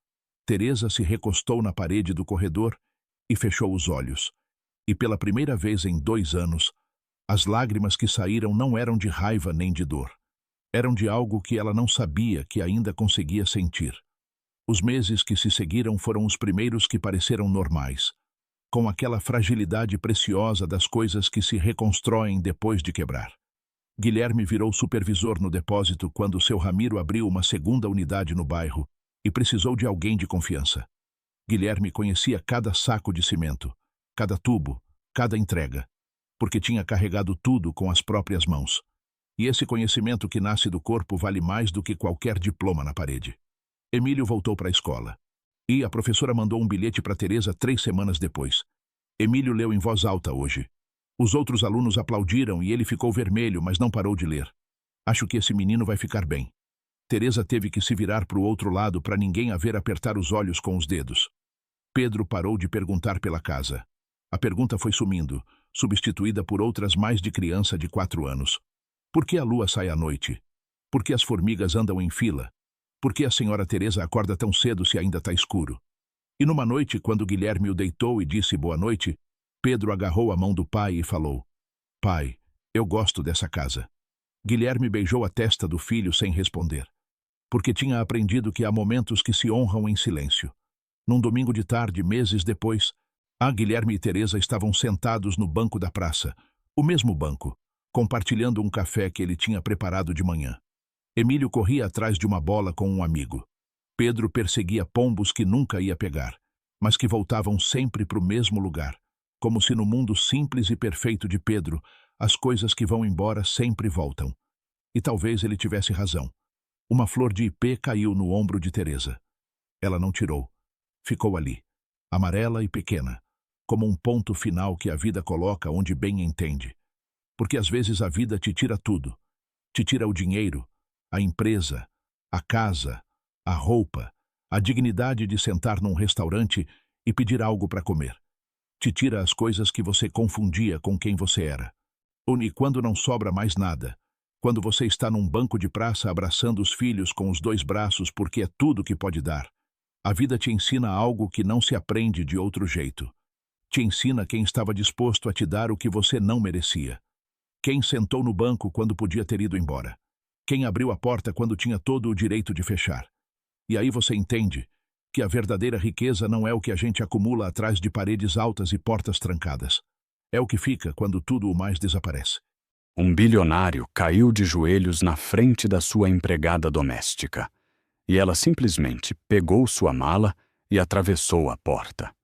Teresa se recostou na parede do corredor e fechou os olhos. E pela primeira vez em 2 anos, as lágrimas que saíram não eram de raiva nem de dor. Eram de algo que ela não sabia que ainda conseguia sentir. Os meses que se seguiram foram os primeiros que pareceram normais, com aquela fragilidade preciosa das coisas que se reconstroem depois de quebrar. Guilherme virou supervisor no depósito quando seu Ramiro abriu uma segunda unidade no bairro e precisou de alguém de confiança. Guilherme conhecia cada saco de cimento, cada tubo, cada entrega, porque tinha carregado tudo com as próprias mãos. E esse conhecimento que nasce do corpo vale mais do que qualquer diploma na parede. Emílio voltou para a escola. E a professora mandou um bilhete para Teresa 3 semanas depois. Emílio leu em voz alta hoje. Os outros alunos aplaudiram e ele ficou vermelho, mas não parou de ler. Acho que esse menino vai ficar bem. Teresa teve que se virar para o outro lado para ninguém a ver apertar os olhos com os dedos. Pedro parou de perguntar pela casa. A pergunta foi sumindo, substituída por outras mais de criança de 4 anos. Por que a lua sai à noite? Por que as formigas andam em fila? Por que a senhora Teresa acorda tão cedo se ainda está escuro? E numa noite, quando Guilherme o deitou e disse boa noite, Pedro agarrou a mão do pai e falou: Pai, eu gosto dessa casa. Guilherme beijou a testa do filho sem responder, porque tinha aprendido que há momentos que se honram em silêncio. Num domingo de tarde, meses depois, Guilherme e Teresa estavam sentados no banco da praça, o mesmo banco, compartilhando um café que ele tinha preparado de manhã. Emílio corria atrás de uma bola com um amigo. Pedro perseguia pombos que nunca ia pegar, mas que voltavam sempre para o mesmo lugar, como se no mundo simples e perfeito de Pedro, as coisas que vão embora sempre voltam. E talvez ele tivesse razão. Uma flor de ipê caiu no ombro de Teresa. Ela não tirou. Ficou ali, amarela e pequena, como um ponto final que a vida coloca onde bem entende. Porque às vezes a vida te tira tudo. Te tira o dinheiro, a empresa, a casa, a roupa, a dignidade de sentar num restaurante e pedir algo para comer. Te tira as coisas que você confundia com quem você era. E quando não sobra mais nada, quando você está num banco de praça abraçando os filhos com os 2 braços porque é tudo que pode dar, a vida te ensina algo que não se aprende de outro jeito. Te ensina quem estava disposto a te dar o que você não merecia. Quem sentou no banco quando podia ter ido embora. Quem abriu a porta quando tinha todo o direito de fechar. E aí você entende que a verdadeira riqueza não é o que a gente acumula atrás de paredes altas e portas trancadas. É o que fica quando tudo o mais desaparece. Um bilionário caiu de joelhos na frente da sua empregada doméstica. E ela simplesmente pegou sua mala e atravessou a porta.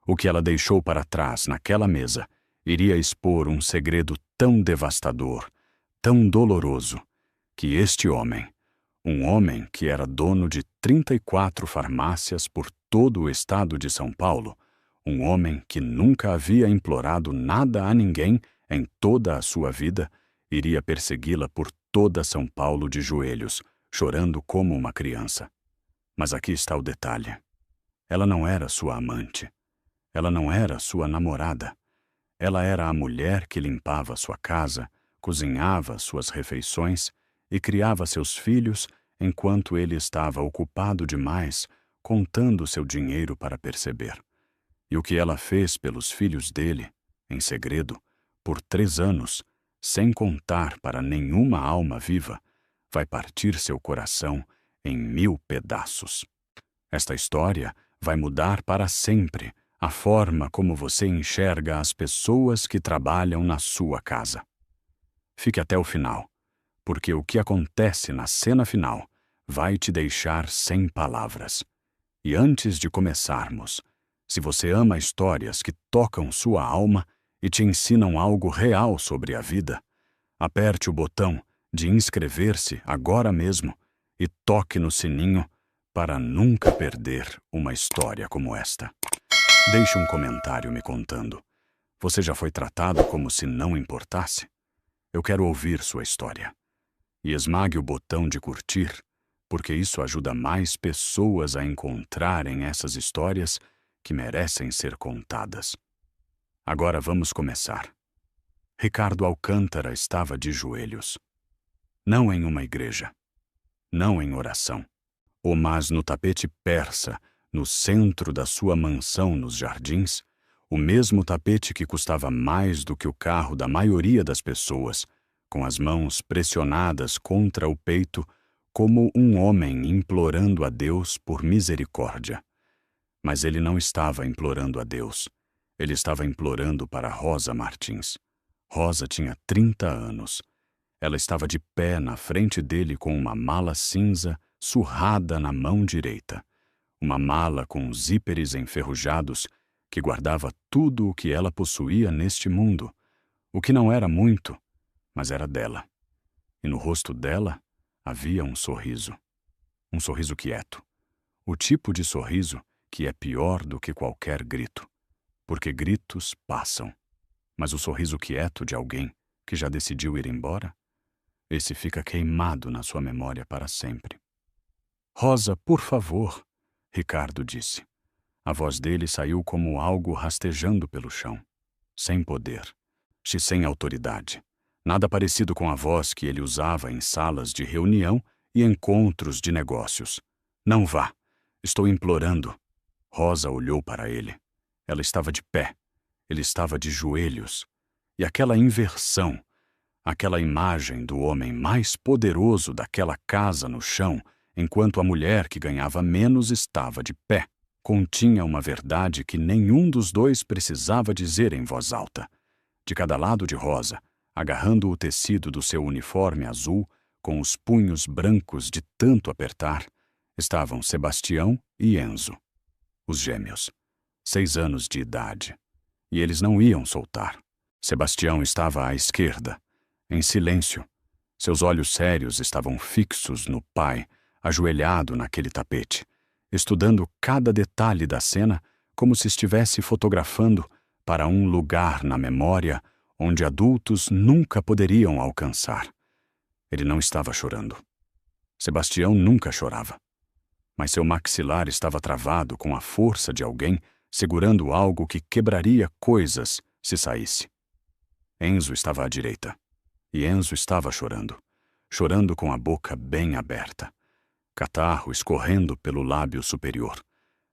O que ela deixou para trás naquela mesa iria expor um segredo tão devastador, tão doloroso, que este homem, Um homem que era dono de 34 farmácias por todo o estado de São Paulo, um homem que nunca havia implorado nada a ninguém em toda a sua vida, iria persegui-la por toda São Paulo de joelhos, chorando como uma criança. Mas aqui está o detalhe. Ela não era sua amante. Ela não era sua namorada. Ela era a mulher que limpava sua casa, cozinhava suas refeições e criava seus filhos enquanto ele estava ocupado demais contando seu dinheiro para perceber. E o que ela fez pelos filhos dele, em segredo, por 3 anos, sem contar para nenhuma alma viva, vai partir seu coração em 1000 pedaços. Esta história vai mudar para sempre a forma como você enxerga as pessoas que trabalham na sua casa. Fique até o final, porque o que acontece na cena final vai te deixar sem palavras. E antes de começarmos, se você ama histórias que tocam sua alma e te ensinam algo real sobre a vida, aperte o botão de inscrever-se agora mesmo e toque no sininho para nunca perder uma história como esta. Deixe um comentário me contando. Você já foi tratado como se não importasse? Eu quero ouvir sua história. E esmague o botão de curtir, porque isso ajuda mais pessoas a encontrarem essas histórias que merecem ser contadas. Agora vamos começar. Ricardo Alcântara estava de joelhos. Não em uma igreja. Não em oração. Mas no tapete persa, no centro da sua mansão nos jardins, o mesmo tapete que custava mais do que o carro da maioria das pessoas, com as mãos pressionadas contra o peito, como um homem implorando a Deus por misericórdia. Mas ele não estava implorando a Deus. Ele estava implorando para Rosa Martins. Rosa tinha 30 anos. Ela estava de pé na frente dele com uma mala cinza surrada na mão direita. Uma mala com zíperes enferrujados que guardava tudo o que ela possuía neste mundo, o que não era muito, mas era dela. E no rosto dela havia um sorriso quieto. O tipo de sorriso que é pior do que qualquer grito, porque gritos passam. Mas o sorriso quieto de alguém que já decidiu ir embora, esse fica queimado na sua memória para sempre. Rosa, por favor, Ricardo disse. A voz dele saiu como algo rastejando pelo chão, sem poder, sem autoridade. Nada parecido com a voz que ele usava em salas de reunião e encontros de negócios. Não vá, estou implorando. Rosa olhou para ele. Ela estava de pé. Ele estava de joelhos. E aquela inversão, aquela imagem do homem mais poderoso daquela casa no chão, enquanto a mulher que ganhava menos estava de pé, continha uma verdade que nenhum dos dois precisava dizer em voz alta. De cada lado de Rosa, agarrando o tecido do seu uniforme azul, com os punhos brancos de tanto apertar, estavam Sebastião e Enzo, os gêmeos, 6 anos de idade. E eles não iam soltar. Sebastião estava à esquerda, em silêncio. Seus olhos sérios estavam fixos no pai, ajoelhado naquele tapete, estudando cada detalhe da cena como se estivesse fotografando para um lugar na memória onde adultos nunca poderiam alcançar. Ele não estava chorando. Sebastião nunca chorava. Mas seu maxilar estava travado com a força de alguém segurando algo que quebraria coisas se saísse. Enzo estava à direita. E Enzo estava chorando. Chorando com a boca bem aberta. Catarro escorrendo pelo lábio superior.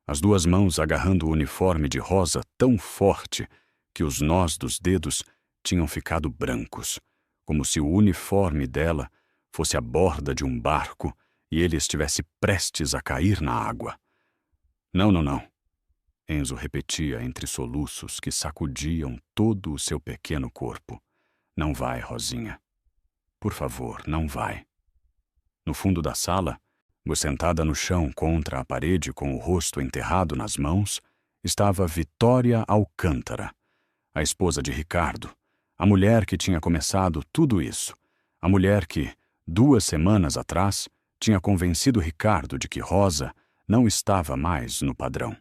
As 2 mãos agarrando o uniforme de Rosa tão forte que os nós dos dedos tinham ficado brancos, como se o uniforme dela fosse a borda de um barco e ele estivesse prestes a cair na água. Não, não, não. Enzo repetia entre soluços que sacudiam todo o seu pequeno corpo. Não vai, Rosinha. Por favor, não vai. No fundo da sala, sentada no chão contra a parede com o rosto enterrado nas mãos, estava Vitória Alcântara, a esposa de Ricardo, a mulher que tinha começado tudo isso, a mulher que, 2 semanas atrás, tinha convencido Ricardo de que Rosa não estava mais no padrão.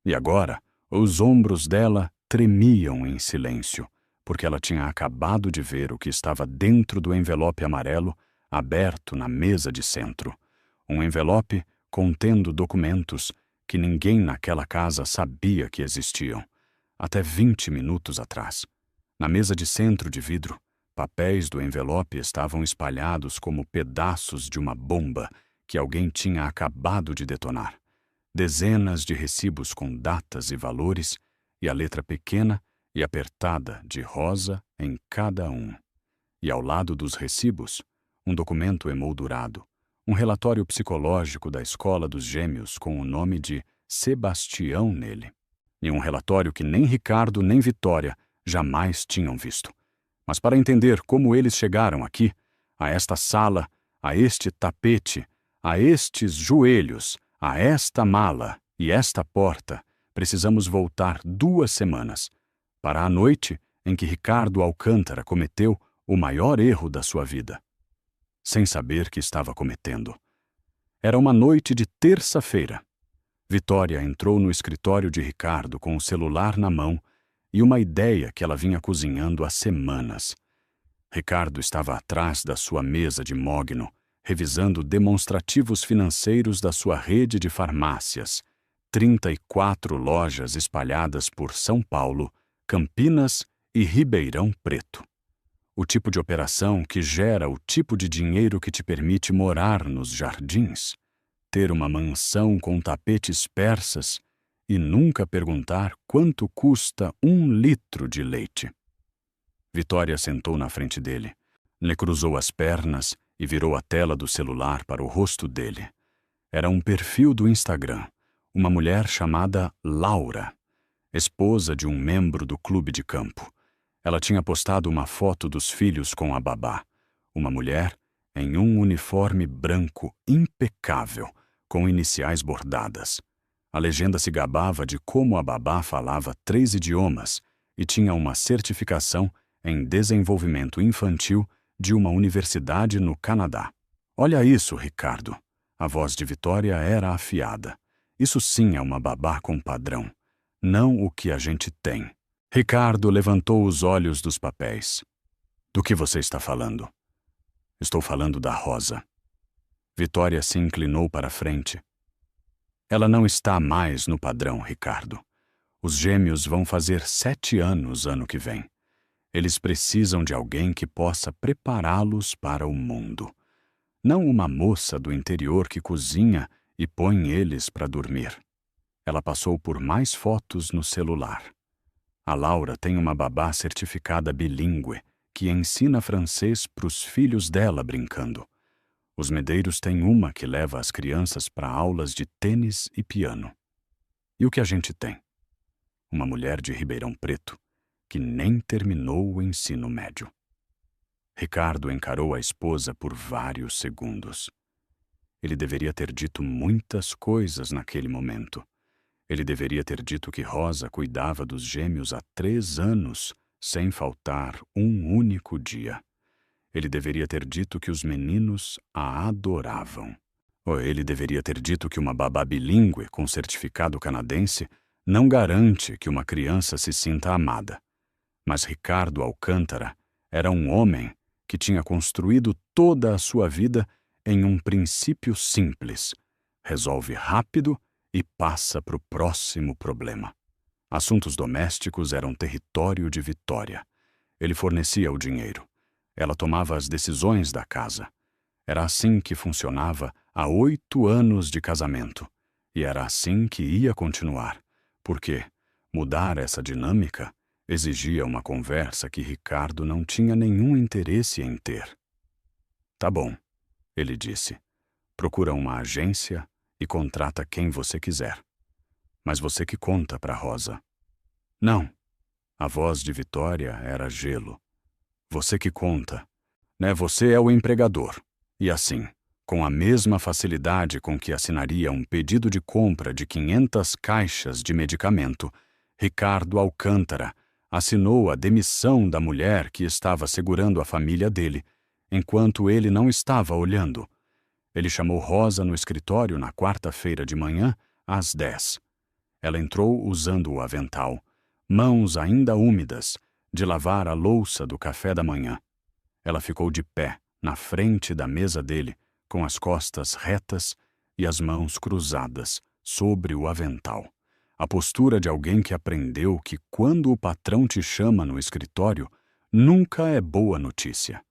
E agora, os ombros dela tremiam em silêncio, porque ela tinha acabado de ver o que estava dentro do envelope amarelo aberto na mesa de centro. Um envelope contendo documentos que ninguém naquela casa sabia que existiam, até 20 minutos atrás. Na mesa de centro de vidro, papéis do envelope estavam espalhados como pedaços de uma bomba que alguém tinha acabado de detonar. Dezenas de recibos com datas e valores, e a letra pequena e apertada de Rosa em cada um. E ao lado dos recibos, um documento emoldurado, um relatório psicológico da Escola dos Gêmeos com o nome de Sebastião nele. E um relatório que nem Ricardo nem Vitória jamais tinham visto. Mas para entender como eles chegaram aqui, a esta sala, a este tapete, a estes joelhos, a esta mala e esta porta, precisamos voltar 2 semanas, para a noite em que Ricardo Alcântara cometeu o maior erro da sua vida, sem saber que estava cometendo. Era uma noite de terça-feira. Vitória entrou no escritório de Ricardo com o celular na mão e uma ideia que ela vinha cozinhando há semanas. Ricardo estava atrás da sua mesa de mogno, revisando demonstrativos financeiros da sua rede de farmácias, 34 lojas espalhadas por São Paulo, Campinas e Ribeirão Preto. O tipo de operação que gera o tipo de dinheiro que te permite morar nos jardins, ter uma mansão com tapetes persas e nunca perguntar quanto custa 1 litro de leite. Vitória sentou na frente dele, lhe cruzou as pernas e virou a tela do celular para o rosto dele. Era um perfil do Instagram, uma mulher chamada Laura, esposa de um membro do clube de campo. Ela tinha postado uma foto dos filhos com a babá, uma mulher em um uniforme branco impecável, com iniciais bordadas. A legenda se gabava de como a babá falava 3 idiomas e tinha uma certificação em desenvolvimento infantil de uma universidade no Canadá. Olha isso, Ricardo. A voz de Vitória era afiada. Isso sim é uma babá com padrão, não o que a gente tem. Ricardo levantou os olhos dos papéis. Do que você está falando? Estou falando da Rosa. Vitória se inclinou para a frente. Ela não está mais no padrão, Ricardo. Os gêmeos vão fazer 7 anos ano que vem. Eles precisam de alguém que possa prepará-los para o mundo. Não uma moça do interior que cozinha e põe eles para dormir. Ela passou por mais fotos no celular. A Laura tem uma babá certificada bilíngue que ensina francês para os filhos dela brincando. Os Medeiros têm uma que leva as crianças para aulas de tênis e piano. E o que a gente tem? Uma mulher de Ribeirão Preto que nem terminou o ensino médio. Ricardo encarou a esposa por vários segundos. Ele deveria ter dito muitas coisas naquele momento. Ele deveria ter dito que Rosa cuidava dos gêmeos há 3 anos, sem faltar um único dia. Ele deveria ter dito que os meninos a adoravam. Ou ele deveria ter dito que uma babá bilíngue com certificado canadense não garante que uma criança se sinta amada. Mas Ricardo Alcântara era um homem que tinha construído toda a sua vida em um princípio simples. Resolve rápido e passa para o próximo problema. Assuntos domésticos eram território de Vitória. Ele fornecia o dinheiro. Ela tomava as decisões da casa. Era assim que funcionava há 8 anos de casamento. E era assim que ia continuar. Porque mudar essa dinâmica exigia uma conversa que Ricardo não tinha nenhum interesse em ter. Tá bom, ele disse. Procura uma agência e contrata quem você quiser. Mas você que conta para Rosa. Não. A voz de Vitória era gelo. Você que conta, né? Você é o empregador. E assim, com a mesma facilidade com que assinaria um pedido de compra de 500 caixas de medicamento, Ricardo Alcântara assinou a demissão da mulher que estava segurando a família dele, enquanto ele não estava olhando. Ele chamou Rosa no escritório na quarta-feira de manhã, às 10. Ela entrou usando o avental, mãos ainda úmidas, de lavar a louça do café da manhã. Ela ficou de pé, na frente da mesa dele, com as costas retas e as mãos cruzadas sobre o avental. A postura de alguém que aprendeu que quando o patrão te chama no escritório, nunca é boa notícia.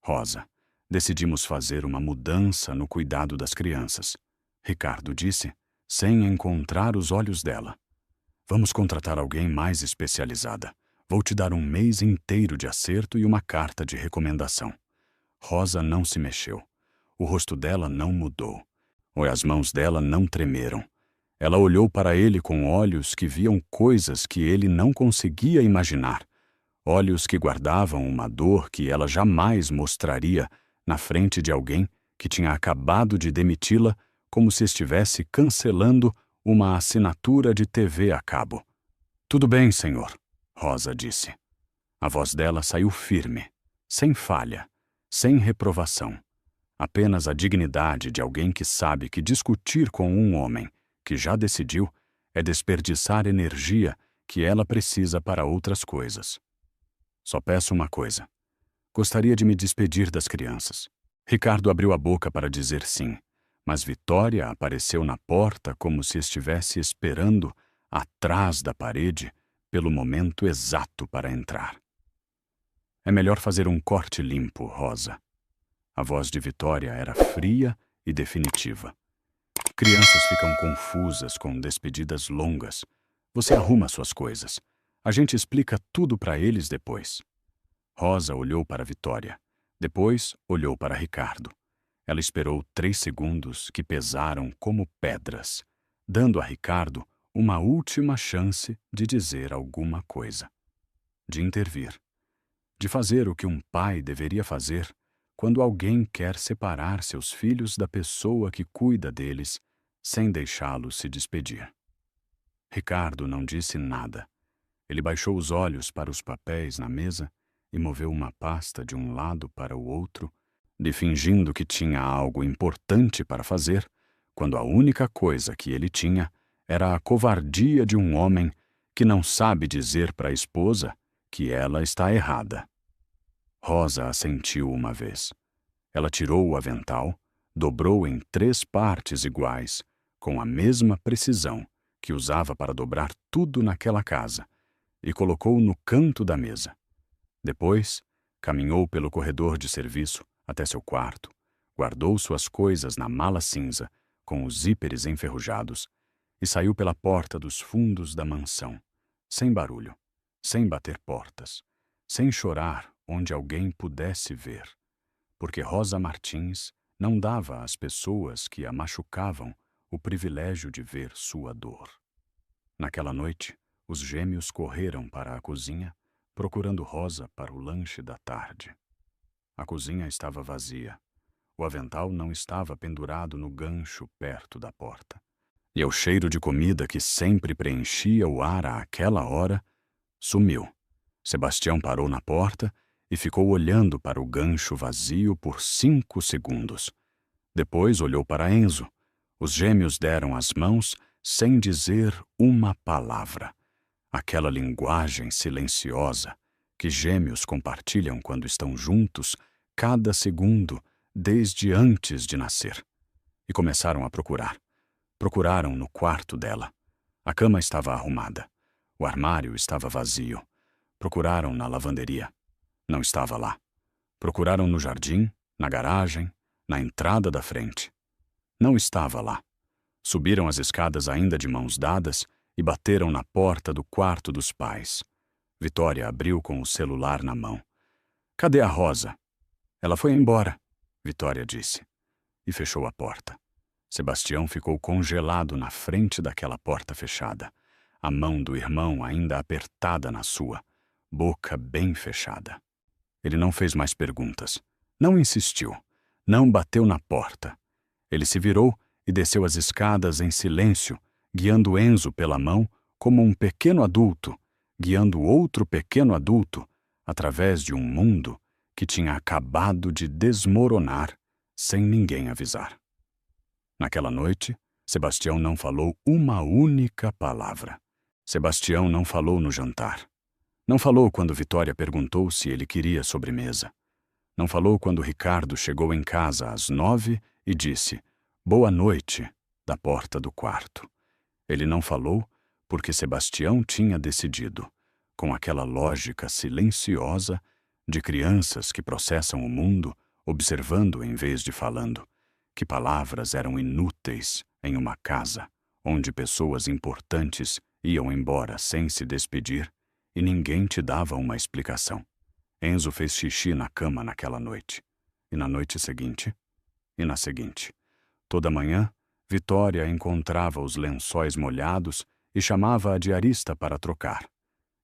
Rosa, decidimos fazer uma mudança no cuidado das crianças. Ricardo disse, sem encontrar os olhos dela. Vamos contratar alguém mais especializada. Vou te dar um mês inteiro de acerto e uma carta de recomendação. Rosa não se mexeu. O rosto dela não mudou. As mãos dela não tremeram. Ela olhou para ele com olhos que viam coisas que ele não conseguia imaginar. Olhos que guardavam uma dor que ela jamais mostraria na frente de alguém que tinha acabado de demiti-la como se estivesse cancelando uma assinatura de TV a cabo. Tudo bem, senhor, Rosa disse. A voz dela saiu firme, sem falha, sem reprovação. Apenas a dignidade de alguém que sabe que discutir com um homem que já decidiu é desperdiçar energia que ela precisa para outras coisas. Só peço uma coisa. Gostaria de me despedir das crianças. Ricardo abriu a boca para dizer sim, mas Vitória apareceu na porta como se estivesse esperando, atrás da parede, pelo momento exato para entrar. É melhor fazer um corte limpo, Rosa. A voz de Vitória era fria e definitiva. Crianças ficam confusas com despedidas longas. Você arruma suas coisas. A gente explica tudo para eles depois. Rosa olhou para Vitória. Depois olhou para Ricardo. Ela esperou 3 segundos que pesaram como pedras, dando a Ricardo uma última chance de dizer alguma coisa. De intervir. De fazer o que um pai deveria fazer quando alguém quer separar seus filhos da pessoa que cuida deles, sem deixá-los se despedir. Ricardo não disse nada. Ele baixou os olhos para os papéis na mesa e moveu uma pasta de um lado para o outro, fingindo que tinha algo importante para fazer, quando a única coisa que ele tinha era a covardia de um homem que não sabe dizer para a esposa que ela está errada. Rosa assentiu uma vez. Ela tirou o avental, dobrou em 3 partes iguais, com a mesma precisão que usava para dobrar tudo naquela casa, e colocou no canto da mesa. Depois, caminhou pelo corredor de serviço até seu quarto, guardou suas coisas na mala cinza, com os zíperes enferrujados, e saiu pela porta dos fundos da mansão, sem barulho, sem bater portas, sem chorar onde alguém pudesse ver, porque Rosa Martins não dava às pessoas que a machucavam o privilégio de ver sua dor. Naquela noite, os gêmeos correram para a cozinha, procurando Rosa para o lanche da tarde. A cozinha estava vazia. O avental não estava pendurado no gancho perto da porta. E o cheiro de comida que sempre preenchia o ar àquela hora sumiu. Sebastião parou na porta e ficou olhando para o gancho vazio por 5 segundos. Depois olhou para Enzo. Os gêmeos deram as mãos sem dizer uma palavra. Aquela linguagem silenciosa que gêmeos compartilham quando estão juntos cada segundo desde antes de nascer. E começaram a procurar. Procuraram no quarto dela. A cama estava arrumada. O armário estava vazio. Procuraram na lavanderia. Não estava lá. Procuraram no jardim, na garagem, na entrada da frente. Não estava lá. Subiram as escadas ainda de mãos dadas e bateram na porta do quarto dos pais. Vitória abriu com o celular na mão. Cadê a Rosa? Ela foi embora, Vitória disse. E fechou a porta. Sebastião ficou congelado na frente daquela porta fechada, a mão do irmão ainda apertada na sua, boca bem fechada. Ele não fez mais perguntas, não insistiu, não bateu na porta. Ele se virou e desceu as escadas em silêncio, guiando Enzo pela mão como um pequeno adulto, guiando outro pequeno adulto através de um mundo que tinha acabado de desmoronar sem ninguém avisar. Naquela noite, Sebastião não falou uma única palavra. Sebastião não falou no jantar. Não falou quando Vitória perguntou se ele queria sobremesa. Não falou quando Ricardo chegou em casa às 9 e disse "Boa noite" da porta do quarto. Ele não falou porque Sebastião tinha decidido, com aquela lógica silenciosa de crianças que processam o mundo observando em vez de falando, que palavras eram inúteis em uma casa onde pessoas importantes iam embora sem se despedir e ninguém te dava uma explicação. Enzo fez xixi na cama naquela noite, e na noite seguinte, e na seguinte. Toda manhã, Vitória encontrava os lençóis molhados e chamava a diarista para trocar.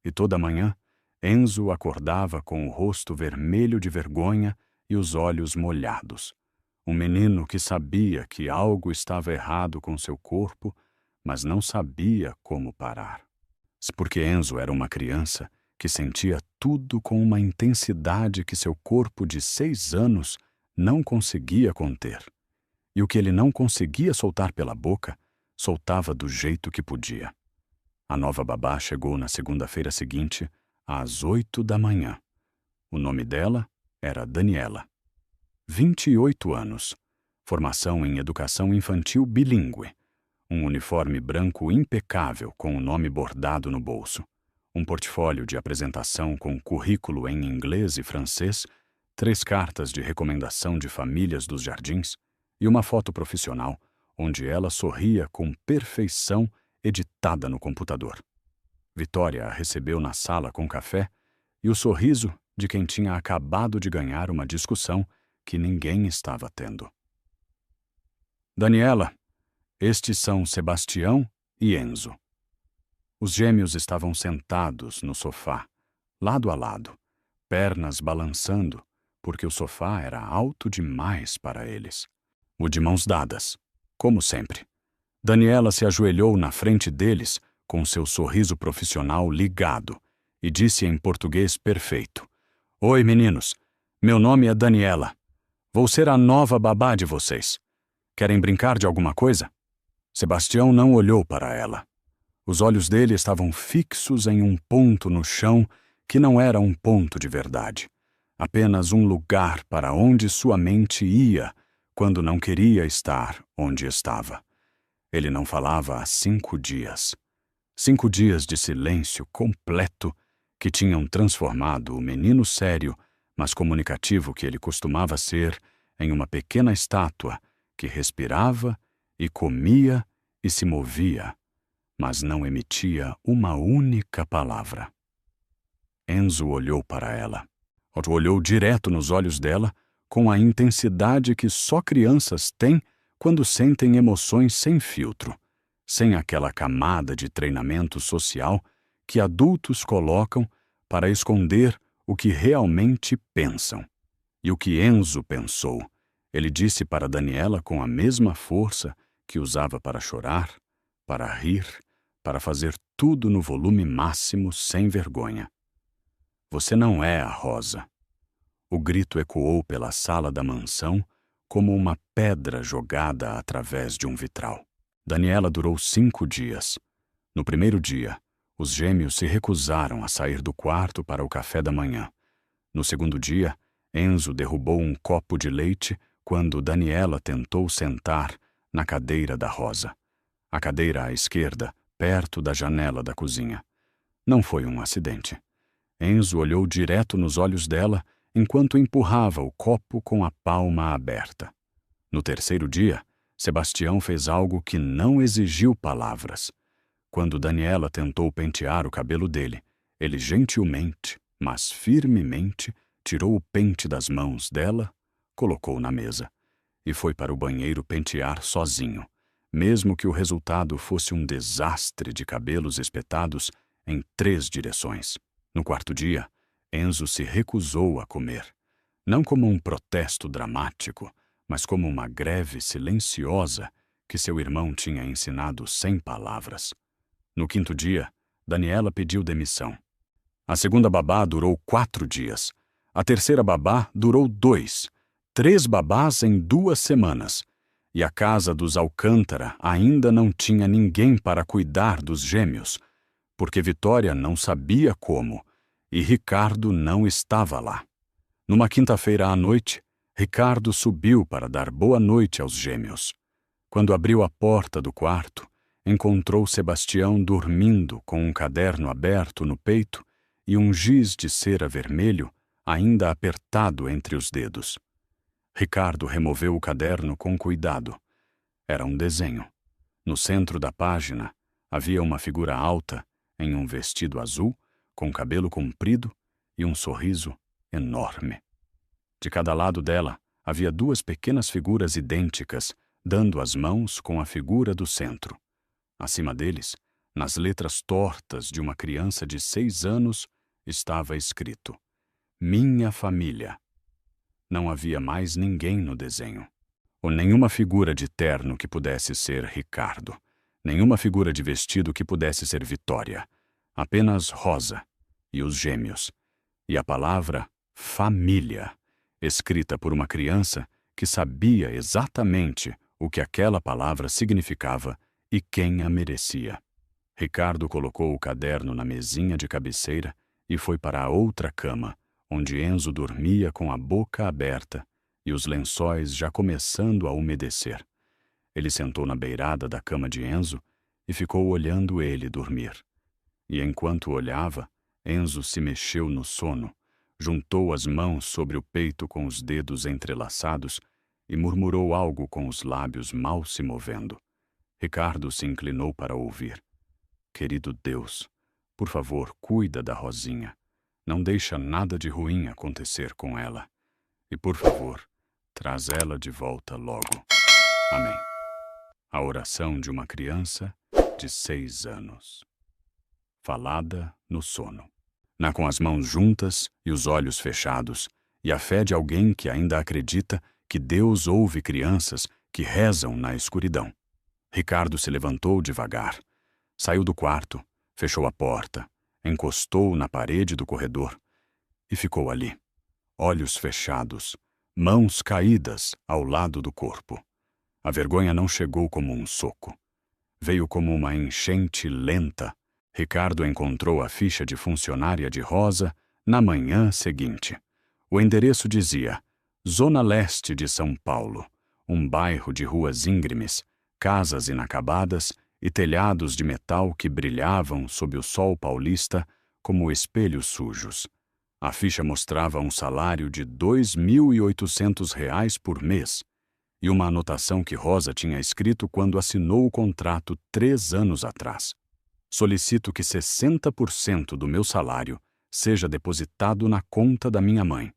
E toda manhã, Enzo acordava com o rosto vermelho de vergonha e os olhos molhados. Um menino que sabia que algo estava errado com seu corpo, mas não sabia como parar. Porque Enzo era uma criança que sentia tudo com uma intensidade que seu corpo de 6 anos não conseguia conter. E o que ele não conseguia soltar pela boca, soltava do jeito que podia. A nova babá chegou na segunda-feira seguinte, às 8 da manhã. O nome dela era Daniela. 28 anos. Formação em educação infantil bilíngue. Um uniforme branco impecável com o nome bordado no bolso. Um portfólio de apresentação com currículo em inglês e francês, 3 cartas de recomendação de famílias dos jardins e uma foto profissional onde ela sorria com perfeição editada no computador. Vitória a recebeu na sala com café e o sorriso de quem tinha acabado de ganhar uma discussão que ninguém estava tendo. Daniela, estes são Sebastião e Enzo. Os gêmeos estavam sentados no sofá, lado a lado, pernas balançando, porque o sofá era alto demais para eles. O de mãos dadas, como sempre. Daniela se ajoelhou na frente deles com seu sorriso profissional ligado e disse em português perfeito: "Oi, meninos. Meu nome é Daniela. Vou ser a nova babá de vocês. Querem brincar de alguma coisa?" Sebastião não olhou para ela. Os olhos dele estavam fixos em um ponto no chão que não era um ponto de verdade. Apenas um lugar para onde sua mente ia quando não queria estar onde estava. Ele não falava há 5 dias. 5 dias de silêncio completo que tinham transformado o menino sério, mas comunicativo que ele costumava ser, em uma pequena estátua que respirava e comia e se movia, mas não emitia uma única palavra. Enzo olhou para ela. Olhou direto nos olhos dela com a intensidade que só crianças têm quando sentem emoções sem filtro, sem aquela camada de treinamento social que adultos colocam para esconder o que realmente pensam. E o que Enzo pensou, ele disse para Daniela com a mesma força que usava para chorar, para rir, para fazer tudo no volume máximo sem vergonha. "Você não é a Rosa." O grito ecoou pela sala da mansão como uma pedra jogada através de um vitral. Daniela durou 5 dias. No primeiro dia, os gêmeos se recusaram a sair do quarto para o café da manhã. No segundo dia, Enzo derrubou um copo de leite quando Daniela tentou sentar na cadeira da Rosa. A cadeira à esquerda, perto da janela da cozinha. Não foi um acidente. Enzo olhou direto nos olhos dela enquanto empurrava o copo com a palma aberta. No terceiro dia, Sebastião fez algo que não exigiu palavras. Quando Daniela tentou pentear o cabelo dele, ele gentilmente, mas firmemente, tirou o pente das mãos dela, colocou na mesa e foi para o banheiro pentear sozinho, mesmo que o resultado fosse um desastre de cabelos espetados em 3 direções. No quarto dia, Enzo se recusou a comer, não como um protesto dramático, mas como uma greve silenciosa que seu irmão tinha ensinado sem palavras. No quinto dia, Daniela pediu demissão. A segunda babá durou 4 dias. A terceira babá durou 2. 3 babás em 2 semanas, e a casa dos Alcântara ainda não tinha ninguém para cuidar dos gêmeos, porque Vitória não sabia como, e Ricardo não estava lá. Numa quinta-feira à noite, Ricardo subiu para dar boa noite aos gêmeos. Quando abriu a porta do quarto, encontrou Sebastião dormindo com um caderno aberto no peito e um giz de cera vermelho ainda apertado entre os dedos. Ricardo removeu o caderno com cuidado. Era um desenho. No centro da página havia uma figura alta em um vestido azul, com cabelo comprido e um sorriso enorme. De cada lado dela havia 2 pequenas figuras idênticas, dando as mãos com a figura do centro. Acima deles, nas letras tortas de uma criança de 6 anos, estava escrito: Minha família. Não havia mais ninguém no desenho, ou nenhuma figura de terno que pudesse ser Ricardo, nenhuma figura de vestido que pudesse ser Vitória, apenas Rosa e os gêmeos, e a palavra família, escrita por uma criança que sabia exatamente o que aquela palavra significava e quem a merecia. Ricardo colocou o caderno na mesinha de cabeceira e foi para a outra cama, onde Enzo dormia com a boca aberta e os lençóis já começando a umedecer. Ele sentou na beirada da cama de Enzo e ficou olhando ele dormir. E enquanto olhava, Enzo se mexeu no sono, juntou as mãos sobre o peito com os dedos entrelaçados e murmurou algo com os lábios mal se movendo. Ricardo se inclinou para ouvir. Querido Deus, por favor, cuida da Rosinha. Não deixa nada de ruim acontecer com ela. E, por favor, traz ela de volta logo. Amém. A oração de uma criança de 6 anos. Falada no sono. Com as mãos juntas e os olhos fechados, e a fé de alguém que ainda acredita que Deus ouve crianças que rezam na escuridão. Ricardo se levantou devagar, saiu do quarto, fechou a porta, encostou na parede do corredor e ficou ali, olhos fechados, mãos caídas ao lado do corpo. A vergonha não chegou como um soco. Veio como uma enchente lenta. Ricardo encontrou a ficha de funcionária de Rosa na manhã seguinte. O endereço dizia: Zona Leste de São Paulo, um bairro de ruas íngremes, casas inacabadas e telhados de metal que brilhavam sob o sol paulista como espelhos sujos. A ficha mostrava um salário de R$ 2.800 por mês e uma anotação que Rosa tinha escrito quando assinou o contrato 3 anos atrás. Solicito que 60% do meu salário seja depositado na conta da minha mãe,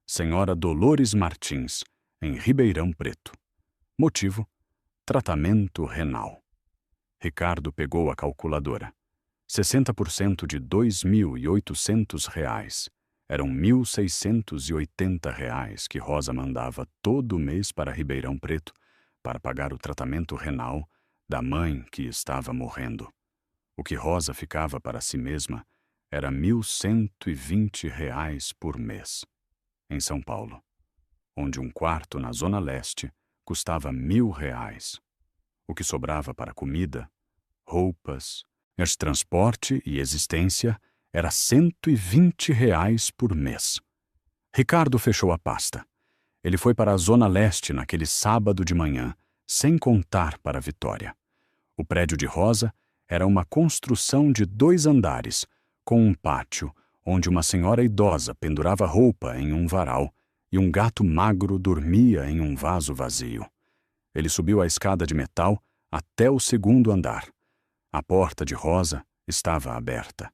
Senhora Dolores Martins, em Ribeirão Preto. Motivo: tratamento renal. Ricardo pegou a calculadora. 60% de R$ 2.800 eram R$ 1.680 que Rosa mandava todo mês para Ribeirão Preto para pagar o tratamento renal da mãe que estava morrendo. O que Rosa ficava para si mesma era R$ 1.120 por mês. Em São Paulo, onde um quarto na Zona Leste custava R$ 1.000. O que sobrava para comida, roupas, transporte e existência era R$ 120 por mês. Ricardo fechou a pasta. Ele foi para a Zona Leste naquele sábado de manhã, sem contar para Vitória. O prédio de Rosa era uma construção de 2 andares, com um pátio onde uma senhora idosa pendurava roupa em um varal e um gato magro dormia em um vaso vazio. Ele subiu a escada de metal até o 2º andar. A porta de Rosa estava aberta.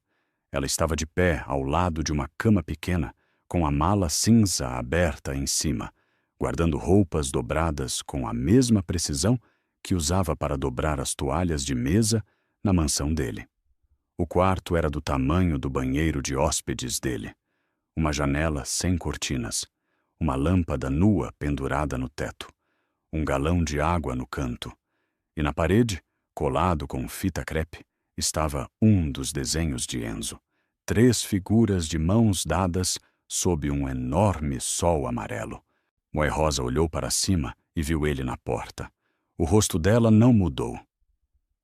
Ela estava de pé ao lado de uma cama pequena, com a mala cinza aberta em cima, guardando roupas dobradas com a mesma precisão que usava para dobrar as toalhas de mesa na mansão dele. O quarto era do tamanho do banheiro de hóspedes dele. Uma janela sem cortinas, uma lâmpada nua pendurada no teto, um galão de água no canto. E na parede, colado com fita crepe, estava um dos desenhos de Enzo. 3 figuras de mãos dadas sob um enorme sol amarelo. Mãe Rosa olhou para cima e viu ele na porta. O rosto dela não mudou.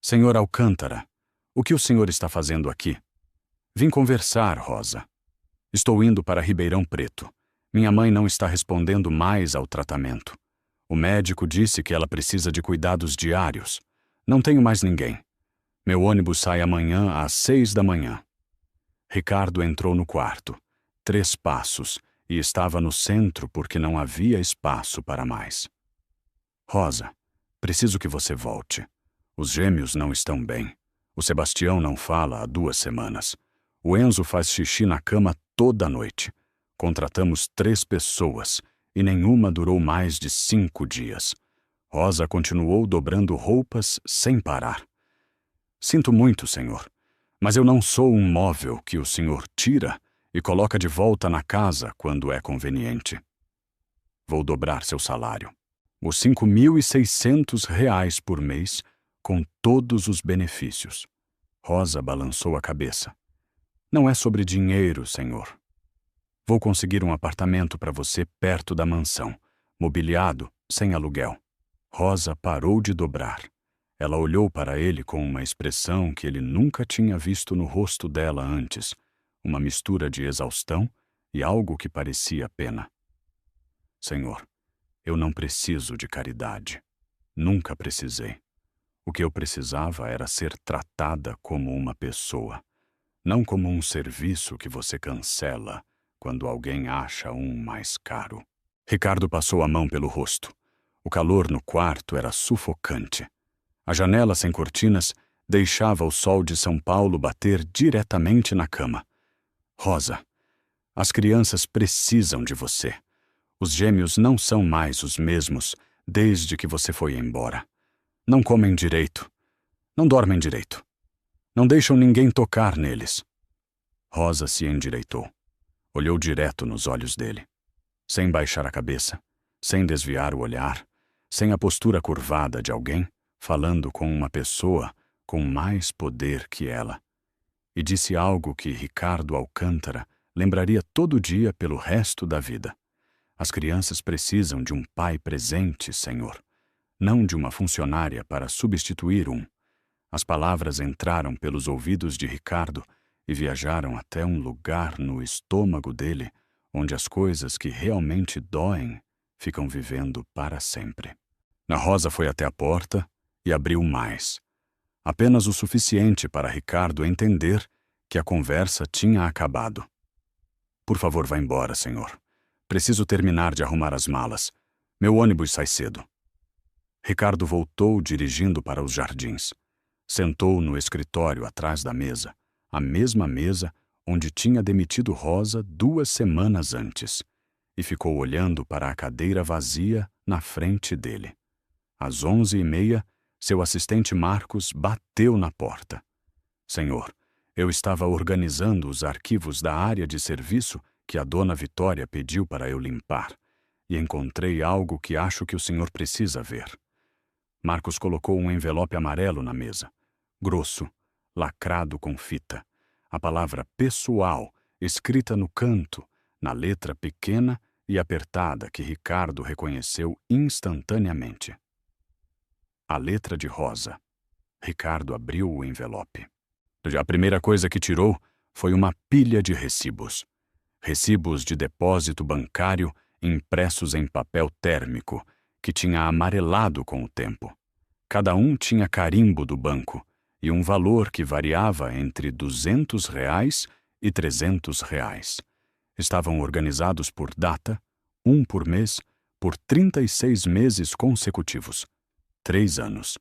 Senhor Alcântara, o que o senhor está fazendo aqui? Vim conversar, Rosa. Estou indo para Ribeirão Preto. Minha mãe não está respondendo mais ao tratamento. O médico disse que ela precisa de cuidados diários. Não tenho mais ninguém. Meu ônibus sai amanhã às 6 da manhã. Ricardo entrou no quarto. 3 passos, e estava no centro porque não havia espaço para mais. Rosa, preciso que você volte. Os gêmeos não estão bem. O Sebastião não fala há 2 semanas. O Enzo faz xixi na cama toda noite. Contratamos 3 pessoas e nenhuma durou mais de 5 dias. Rosa continuou dobrando roupas sem parar. Sinto muito, senhor, mas eu não sou um móvel que o senhor tira e coloca de volta na casa quando é conveniente. Vou dobrar seu salário. Os R$ 5.600 por mês, com todos os benefícios. Rosa balançou a cabeça. Não é sobre dinheiro, senhor. Vou conseguir um apartamento para você perto da mansão, mobiliado, sem aluguel. Rosa parou de dobrar. Ela olhou para ele com uma expressão que ele nunca tinha visto no rosto dela antes, uma mistura de exaustão e algo que parecia pena. Senhor, eu não preciso de caridade. Nunca precisei. O que eu precisava era ser tratada como uma pessoa, não como um serviço que você cancela quando alguém acha um mais caro. Ricardo passou a mão pelo rosto. O calor no quarto era sufocante. A janela sem cortinas deixava o sol de São Paulo bater diretamente na cama. Rosa, as crianças precisam de você. Os gêmeos não são mais os mesmos desde que você foi embora. Não comem direito. Não dormem direito. Não deixam ninguém tocar neles. Rosa se endireitou. Olhou direto nos olhos dele. Sem baixar a cabeça, sem desviar o olhar, sem a postura curvada de alguém falando com uma pessoa com mais poder que ela. E disse algo que Ricardo Alcântara lembraria todo dia pelo resto da vida. As crianças precisam de um pai presente, senhor, não de uma funcionária para substituir um. As palavras entraram pelos ouvidos de Ricardo e viajaram até um lugar no estômago dele, onde as coisas que realmente doem ficam vivendo para sempre. A Rosa foi até a porta e abriu mais. Apenas o suficiente para Ricardo entender que a conversa tinha acabado. Por favor, vá embora, senhor. Preciso terminar de arrumar as malas. Meu ônibus sai cedo. Ricardo voltou dirigindo para os jardins. Sentou no escritório atrás da mesa, a mesma mesa onde tinha demitido Rosa 2 semanas antes, e ficou olhando para a cadeira vazia na frente dele. Às 11h30, seu assistente Marcos bateu na porta. Senhor, eu estava organizando os arquivos da área de serviço que a dona Vitória pediu para eu limpar, e encontrei algo que acho que o senhor precisa ver. Marcos colocou um envelope amarelo na mesa, grosso, lacrado com fita. A palavra pessoal escrita no canto, na letra pequena e apertada que Ricardo reconheceu instantaneamente. A letra de Rosa. Ricardo abriu o envelope. A primeira coisa que tirou foi uma pilha de recibos. Recibos de depósito bancário impressos em papel térmico, que tinha amarelado com o tempo. Cada um tinha carimbo do banco e um valor que variava entre R$ 200 e R$ 300. Estavam organizados por data, um por mês, por 36 meses consecutivos. 3 anos.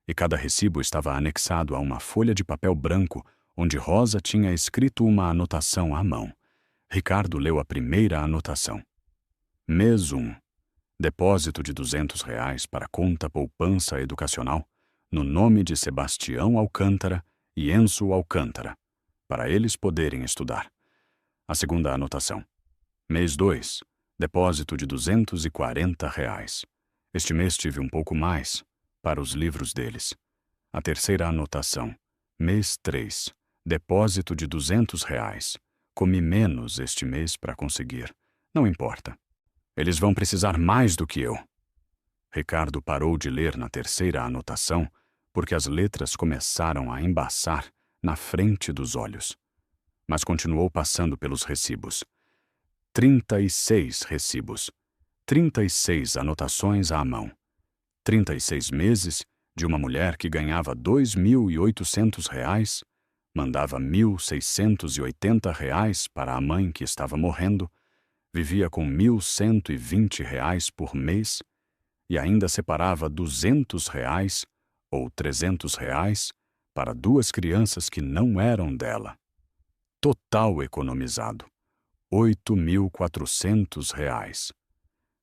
E cada recibo estava anexado a uma folha de papel branco onde Rosa tinha escrito uma anotação à mão. Ricardo leu a primeira anotação. Mês 1. Depósito de R$ 200 para conta poupança educacional, no nome de Sebastião Alcântara e Enzo Alcântara, para eles poderem estudar. A segunda anotação. Mês 2. Depósito de R$ 240. Este mês tive um pouco mais, para os livros deles. A terceira anotação. Mês 3. Depósito de R$ 200. Comi menos este mês para conseguir. Não importa. Eles vão precisar mais do que eu. Ricardo parou de ler na terceira anotação porque as letras começaram a embaçar na frente dos olhos. Mas continuou passando pelos recibos. 36 recibos. 36 anotações à mão. 36 meses de uma mulher que ganhava R$ 2.800, mandava R$ 1.680 para a mãe que estava morrendo, vivia com R$ 1.120 por mês e ainda separava R$ 200 ou R$ 300 para duas crianças que não eram dela. Total economizado. R$ 8.400.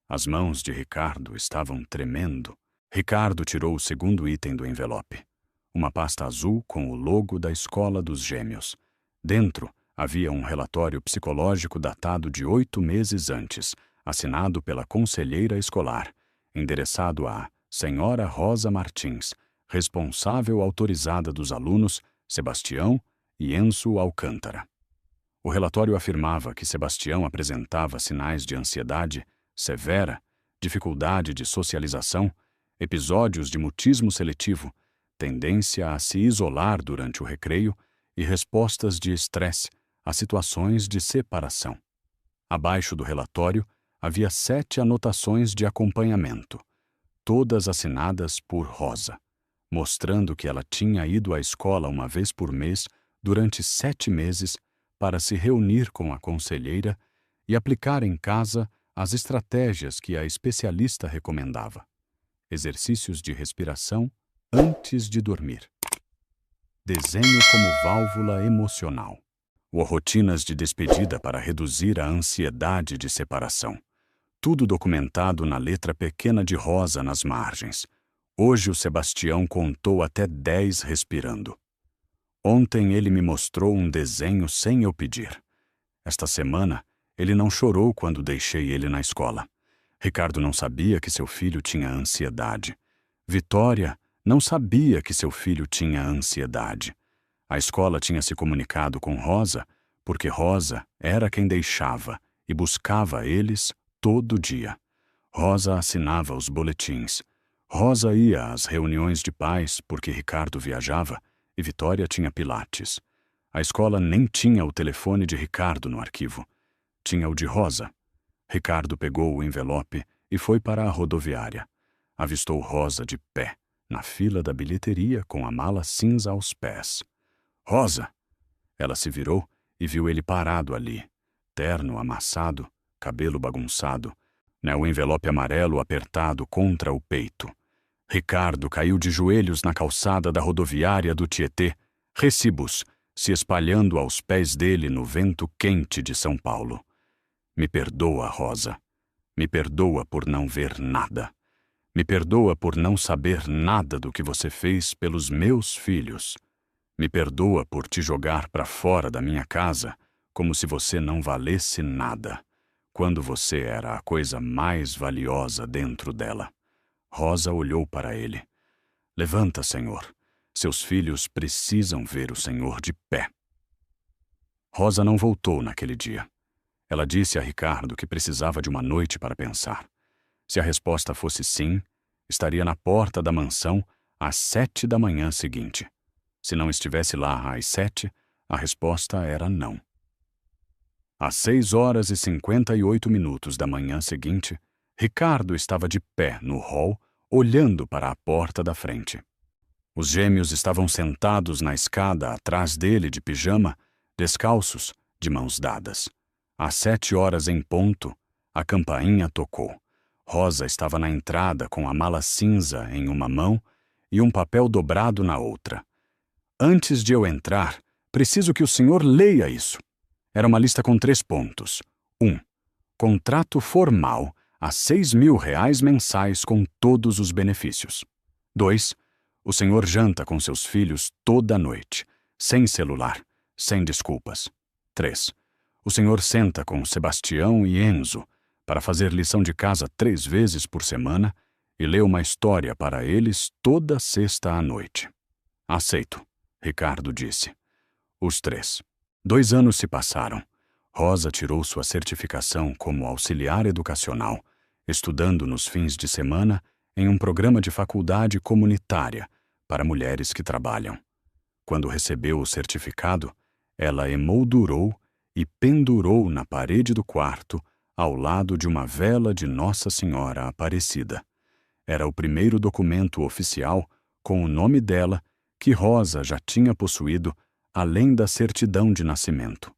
As mãos de Ricardo estavam tremendo. Ricardo tirou o segundo item do envelope. Uma pasta azul com o logo da Escola dos Gêmeos. Dentro havia um relatório psicológico datado de 8 meses antes, assinado pela conselheira escolar, endereçado a Senhora Rosa Martins, responsável autorizada dos alunos Sebastião e Enzo Alcântara. O relatório afirmava que Sebastião apresentava sinais de ansiedade severa, dificuldade de socialização, episódios de mutismo seletivo, tendência a se isolar durante o recreio e respostas de estresse a situações de separação. Abaixo do relatório havia 7 anotações de acompanhamento, todas assinadas por Rosa, mostrando que ela tinha ido à escola uma vez por mês durante 7 meses para se reunir com a conselheira e aplicar em casa as estratégias que a especialista recomendava. Exercícios de respiração antes de dormir. Desenho como válvula emocional. Rotinas de despedida para reduzir a ansiedade de separação. Tudo documentado na letra pequena de Rosa nas margens. Hoje o Sebastião contou até 10 respirando. Ontem ele me mostrou um desenho sem eu pedir. Esta semana, ele não chorou quando deixei ele na escola. Ricardo não sabia que seu filho tinha ansiedade. Vitória não sabia que seu filho tinha ansiedade. A escola tinha se comunicado com Rosa porque Rosa era quem deixava e buscava eles todo dia. Rosa assinava os boletins. Rosa ia às reuniões de pais porque Ricardo viajava e Vitória tinha pilates. A escola nem tinha o telefone de Ricardo no arquivo. Tinha o de Rosa. Ricardo pegou o envelope e foi para a rodoviária. Avistou Rosa de pé, na fila da bilheteria com a mala cinza aos pés. Rosa! Ela se virou e viu ele parado ali, terno amassado, cabelo bagunçado, o envelope amarelo apertado contra o peito. Ricardo caiu de joelhos na calçada da rodoviária do Tietê, recibos se espalhando aos pés dele no vento quente de São Paulo. Me perdoa, Rosa. Me perdoa por não ver nada. Me perdoa por não saber nada do que você fez pelos meus filhos. Me perdoa por te jogar para fora da minha casa como se você não valesse nada, quando você era a coisa mais valiosa dentro dela. Rosa olhou para ele. Levanta, Senhor. Seus filhos precisam ver o Senhor de pé. Rosa não voltou naquele dia. Ela disse a Ricardo que precisava de uma noite para pensar. Se a resposta fosse sim, estaria na porta da mansão às 7 da manhã seguinte. Se não estivesse lá às 7, a resposta era não. Às 6h58 da manhã seguinte, Ricardo estava de pé no hall, olhando para a porta da frente. Os gêmeos estavam sentados na escada atrás dele de pijama, descalços, de mãos dadas. Às 7h em ponto, a campainha tocou. Rosa estava na entrada com a mala cinza em uma mão e um papel dobrado na outra. Antes de eu entrar, preciso que o senhor leia isso. Era uma lista com 3 pontos. 1. Contrato formal a R$ 6.000 mensais com todos os benefícios. 2. O senhor janta com seus filhos toda noite, sem celular, sem desculpas. 3. O senhor senta com Sebastião e Enzo para fazer lição de casa 3 vezes por semana e lê uma história para eles toda sexta à noite. Aceito, Ricardo disse. Os 3. 2 anos se passaram. Rosa tirou sua certificação como auxiliar educacional, estudando nos fins de semana em um programa de faculdade comunitária para mulheres que trabalham. Quando recebeu o certificado, ela emoldurou e pendurou na parede do quarto, ao lado de uma vela de Nossa Senhora Aparecida. Era o primeiro documento oficial com o nome dela que Rosa já tinha possuído, além da certidão de nascimento.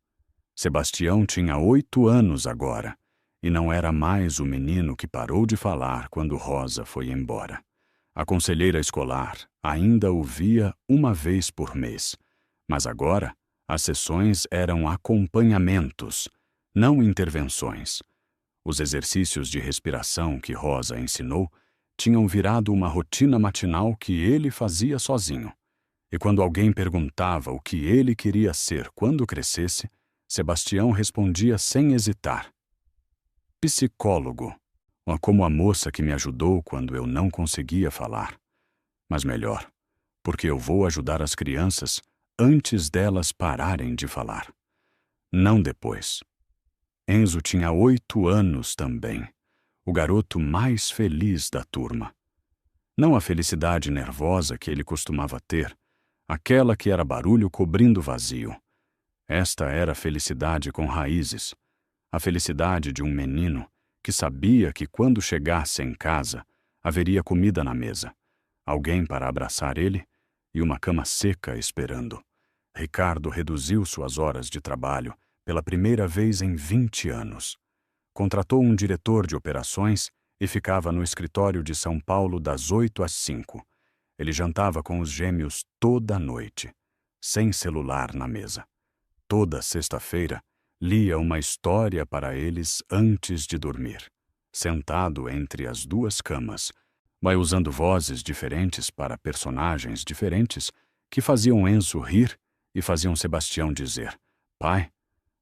Sebastião tinha 8 anos agora, e não era mais o menino que parou de falar quando Rosa foi embora. A conselheira escolar ainda o via uma vez por mês, mas agora as sessões eram acompanhamentos, não intervenções. Os exercícios de respiração que Rosa ensinou tinham virado uma rotina matinal que ele fazia sozinho. E quando alguém perguntava o que ele queria ser quando crescesse, Sebastião respondia sem hesitar: psicólogo, como a moça que me ajudou quando eu não conseguia falar. Mas melhor, porque eu vou ajudar as crianças antes delas pararem de falar. Não depois. Enzo tinha 8 anos também, o garoto mais feliz da turma. Não a felicidade nervosa que ele costumava ter, aquela que era barulho cobrindo vazio. Esta era a felicidade com raízes, a felicidade de um menino que sabia que quando chegasse em casa haveria comida na mesa, alguém para abraçar ele e uma cama seca esperando. Ricardo reduziu suas horas de trabalho pela primeira vez em 20 anos. Contratou um diretor de operações e ficava no escritório de São Paulo das 8 às 5. Ele jantava com os gêmeos toda a noite, sem celular na mesa. Toda sexta-feira, lia uma história para eles antes de dormir. Sentado entre as 2 camas, vai usando vozes diferentes para personagens diferentes que faziam Enzo rir e faziam Sebastião dizer: pai,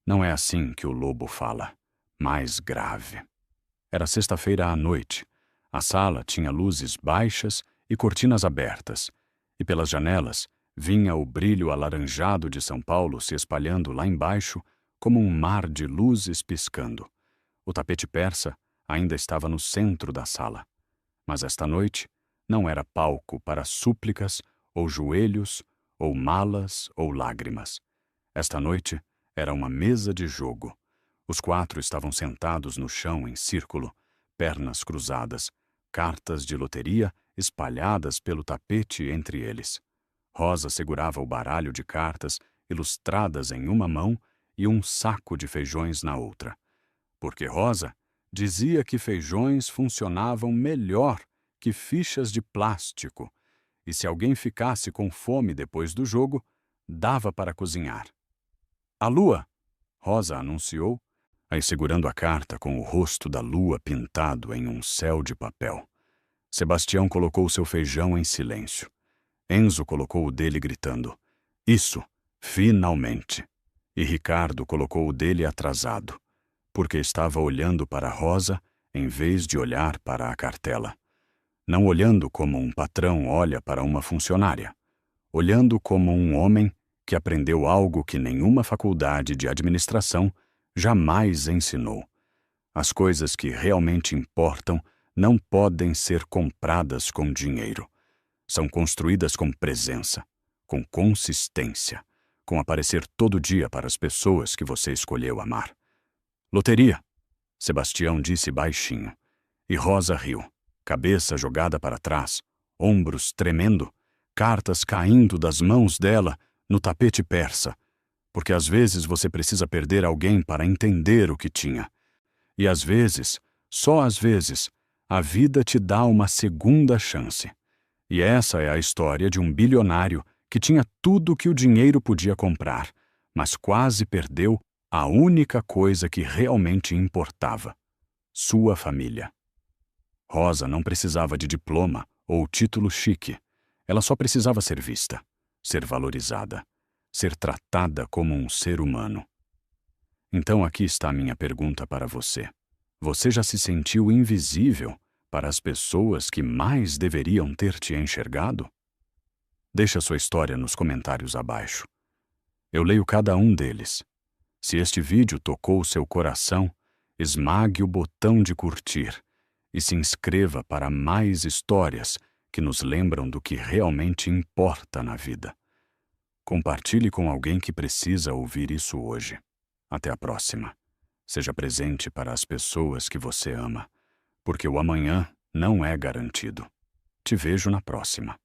não é assim que o lobo fala, mais grave. Era sexta-feira à noite. A sala tinha luzes baixas e cortinas abertas, e pelas janelas vinha o brilho alaranjado de São Paulo se espalhando lá embaixo como um mar de luzes piscando. O tapete persa ainda estava no centro da sala. Mas esta noite não era palco para súplicas, ou joelhos, ou malas, ou lágrimas. Esta noite era uma mesa de jogo. Os 4 estavam sentados no chão em círculo, pernas cruzadas, cartas de loteria espalhadas pelo tapete entre eles. Rosa segurava o baralho de cartas ilustradas em uma mão e um saco de feijões na outra. Porque Rosa dizia que feijões funcionavam melhor que fichas de plástico, e se alguém ficasse com fome depois do jogo, dava para cozinhar. A lua! Rosa anunciou, aí segurando a carta com o rosto da lua pintado em um céu de papel. Sebastião colocou seu feijão em silêncio. Enzo colocou o dele gritando: isso, finalmente! E Ricardo colocou o dele atrasado, porque estava olhando para Rosa em vez de olhar para a cartela. Não olhando como um patrão olha para uma funcionária, olhando como um homem que aprendeu algo que nenhuma faculdade de administração jamais ensinou. As coisas que realmente importam não podem ser compradas com dinheiro. São construídas com presença, com consistência, com aparecer todo dia para as pessoas que você escolheu amar. Loteria, Sebastião disse baixinho, e Rosa riu, cabeça jogada para trás, ombros tremendo, cartas caindo das mãos dela no tapete persa, porque às vezes você precisa perder alguém para entender o que tinha. E às vezes, só às vezes, a vida te dá uma segunda chance. E essa é a história de um bilionário que tinha tudo que o dinheiro podia comprar, mas quase perdeu a única coisa que realmente importava: sua família. Rosa não precisava de diploma ou título chique. Ela só precisava ser vista, ser valorizada, ser tratada como um ser humano. Então aqui está a minha pergunta para você. Você já se sentiu invisível para as pessoas que mais deveriam ter te enxergado? Deixe a sua história nos comentários abaixo. Eu leio cada um deles. Se este vídeo tocou seu coração, esmague o botão de curtir e se inscreva para mais histórias que nos lembram do que realmente importa na vida. Compartilhe com alguém que precisa ouvir isso hoje. Até a próxima. Seja presente para as pessoas que você ama, porque o amanhã não é garantido. Te vejo na próxima.